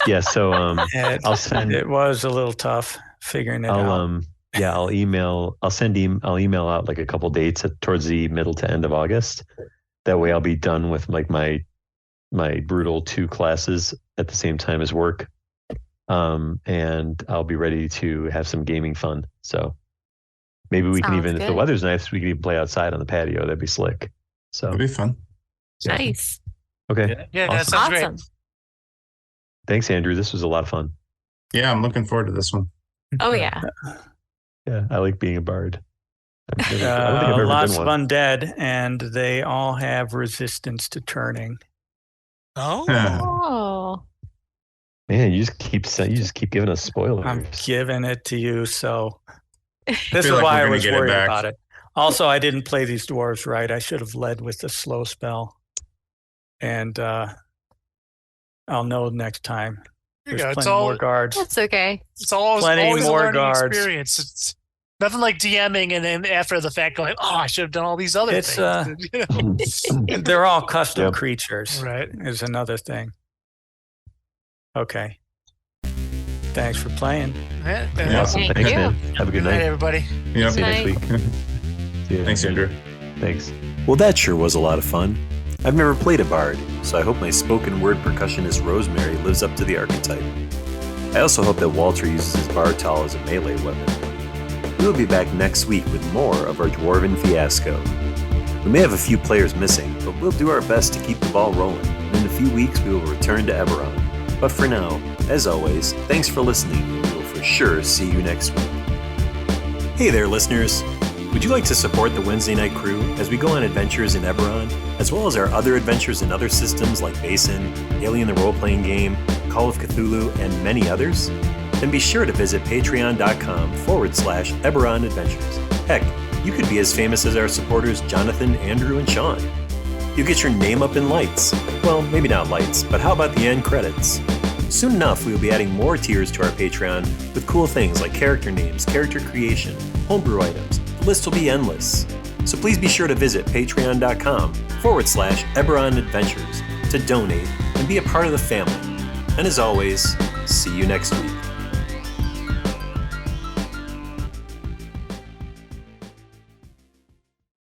Yeah. So I'll send. It was a little tough figuring it out. I'll email out like a couple dates towards the middle to end of August. That way I'll be done with like my brutal 2 classes at the same time as work. And I'll be ready to have some gaming fun. So maybe we can Sounds even, if the good. weather's nice, we can even play outside on the patio. That'd be slick. So It'll be fun. yeah. Nice. Okay. Yeah, that Awesome. sounds great. Awesome. Thanks, Andrew. This was a lot of fun. Yeah, I'm looking forward to this one. Oh yeah. Yeah, I like being a bard. I don't think I've ever Lots been of one. undead, and they all have resistance to turning. Oh, Oh. Man, you just keep giving us spoilers. I'm giving it to you, so this feel is like why we're I gonna was get it worried back. about it. Also, I didn't play these dwarves right. I should have led with the slow spell, and I'll know next time. there you There's go. It's plenty all more guards. That's okay. it's always plenty always a more learning guards. experience. It's nothing like DMing and then after the fact going, oh, I should have done all these other It's, things. You know? They're all custom Yep. creatures. Right. Is another thing. Okay. Thanks for playing. Yeah, Yeah. Awesome. Thank Thanks, you. man. Have a good Good night, night. everybody. Yep. See you next Night. week. See ya. Thanks, Andrew. Thanks. Well, that sure was a lot of fun. I've never played a bard, so I hope my spoken word percussionist Rosemary lives up to the archetype. I also hope that Walter uses his bar towel as a melee weapon. We will be back next week with more of our Dwarven Fiasco. We may have a few players missing, but we'll do our best to keep the ball rolling, and in a few weeks we will return to Eberron. But for now, as always, thanks for listening, and we will for sure see you next week. Hey there, listeners! Would you like to support the Wednesday Night Crew as we go on adventures in Eberron, as well as our other adventures in other systems like Basin, Alien the Role-Playing Game, Call of Cthulhu, and many others? Then be sure to visit patreon.com/Eberron Adventures. Heck, you could be as famous as our supporters Jonathan, Andrew, and Sean. You get your name up in lights. Well, maybe not lights, but how about the end credits? Soon enough, we will be adding more tiers to our Patreon with cool things like character names, character creation, homebrew items. The list will be endless. So please be sure to visit patreon.com/Eberron Adventures to donate and be a part of the family. And as always, see you next week.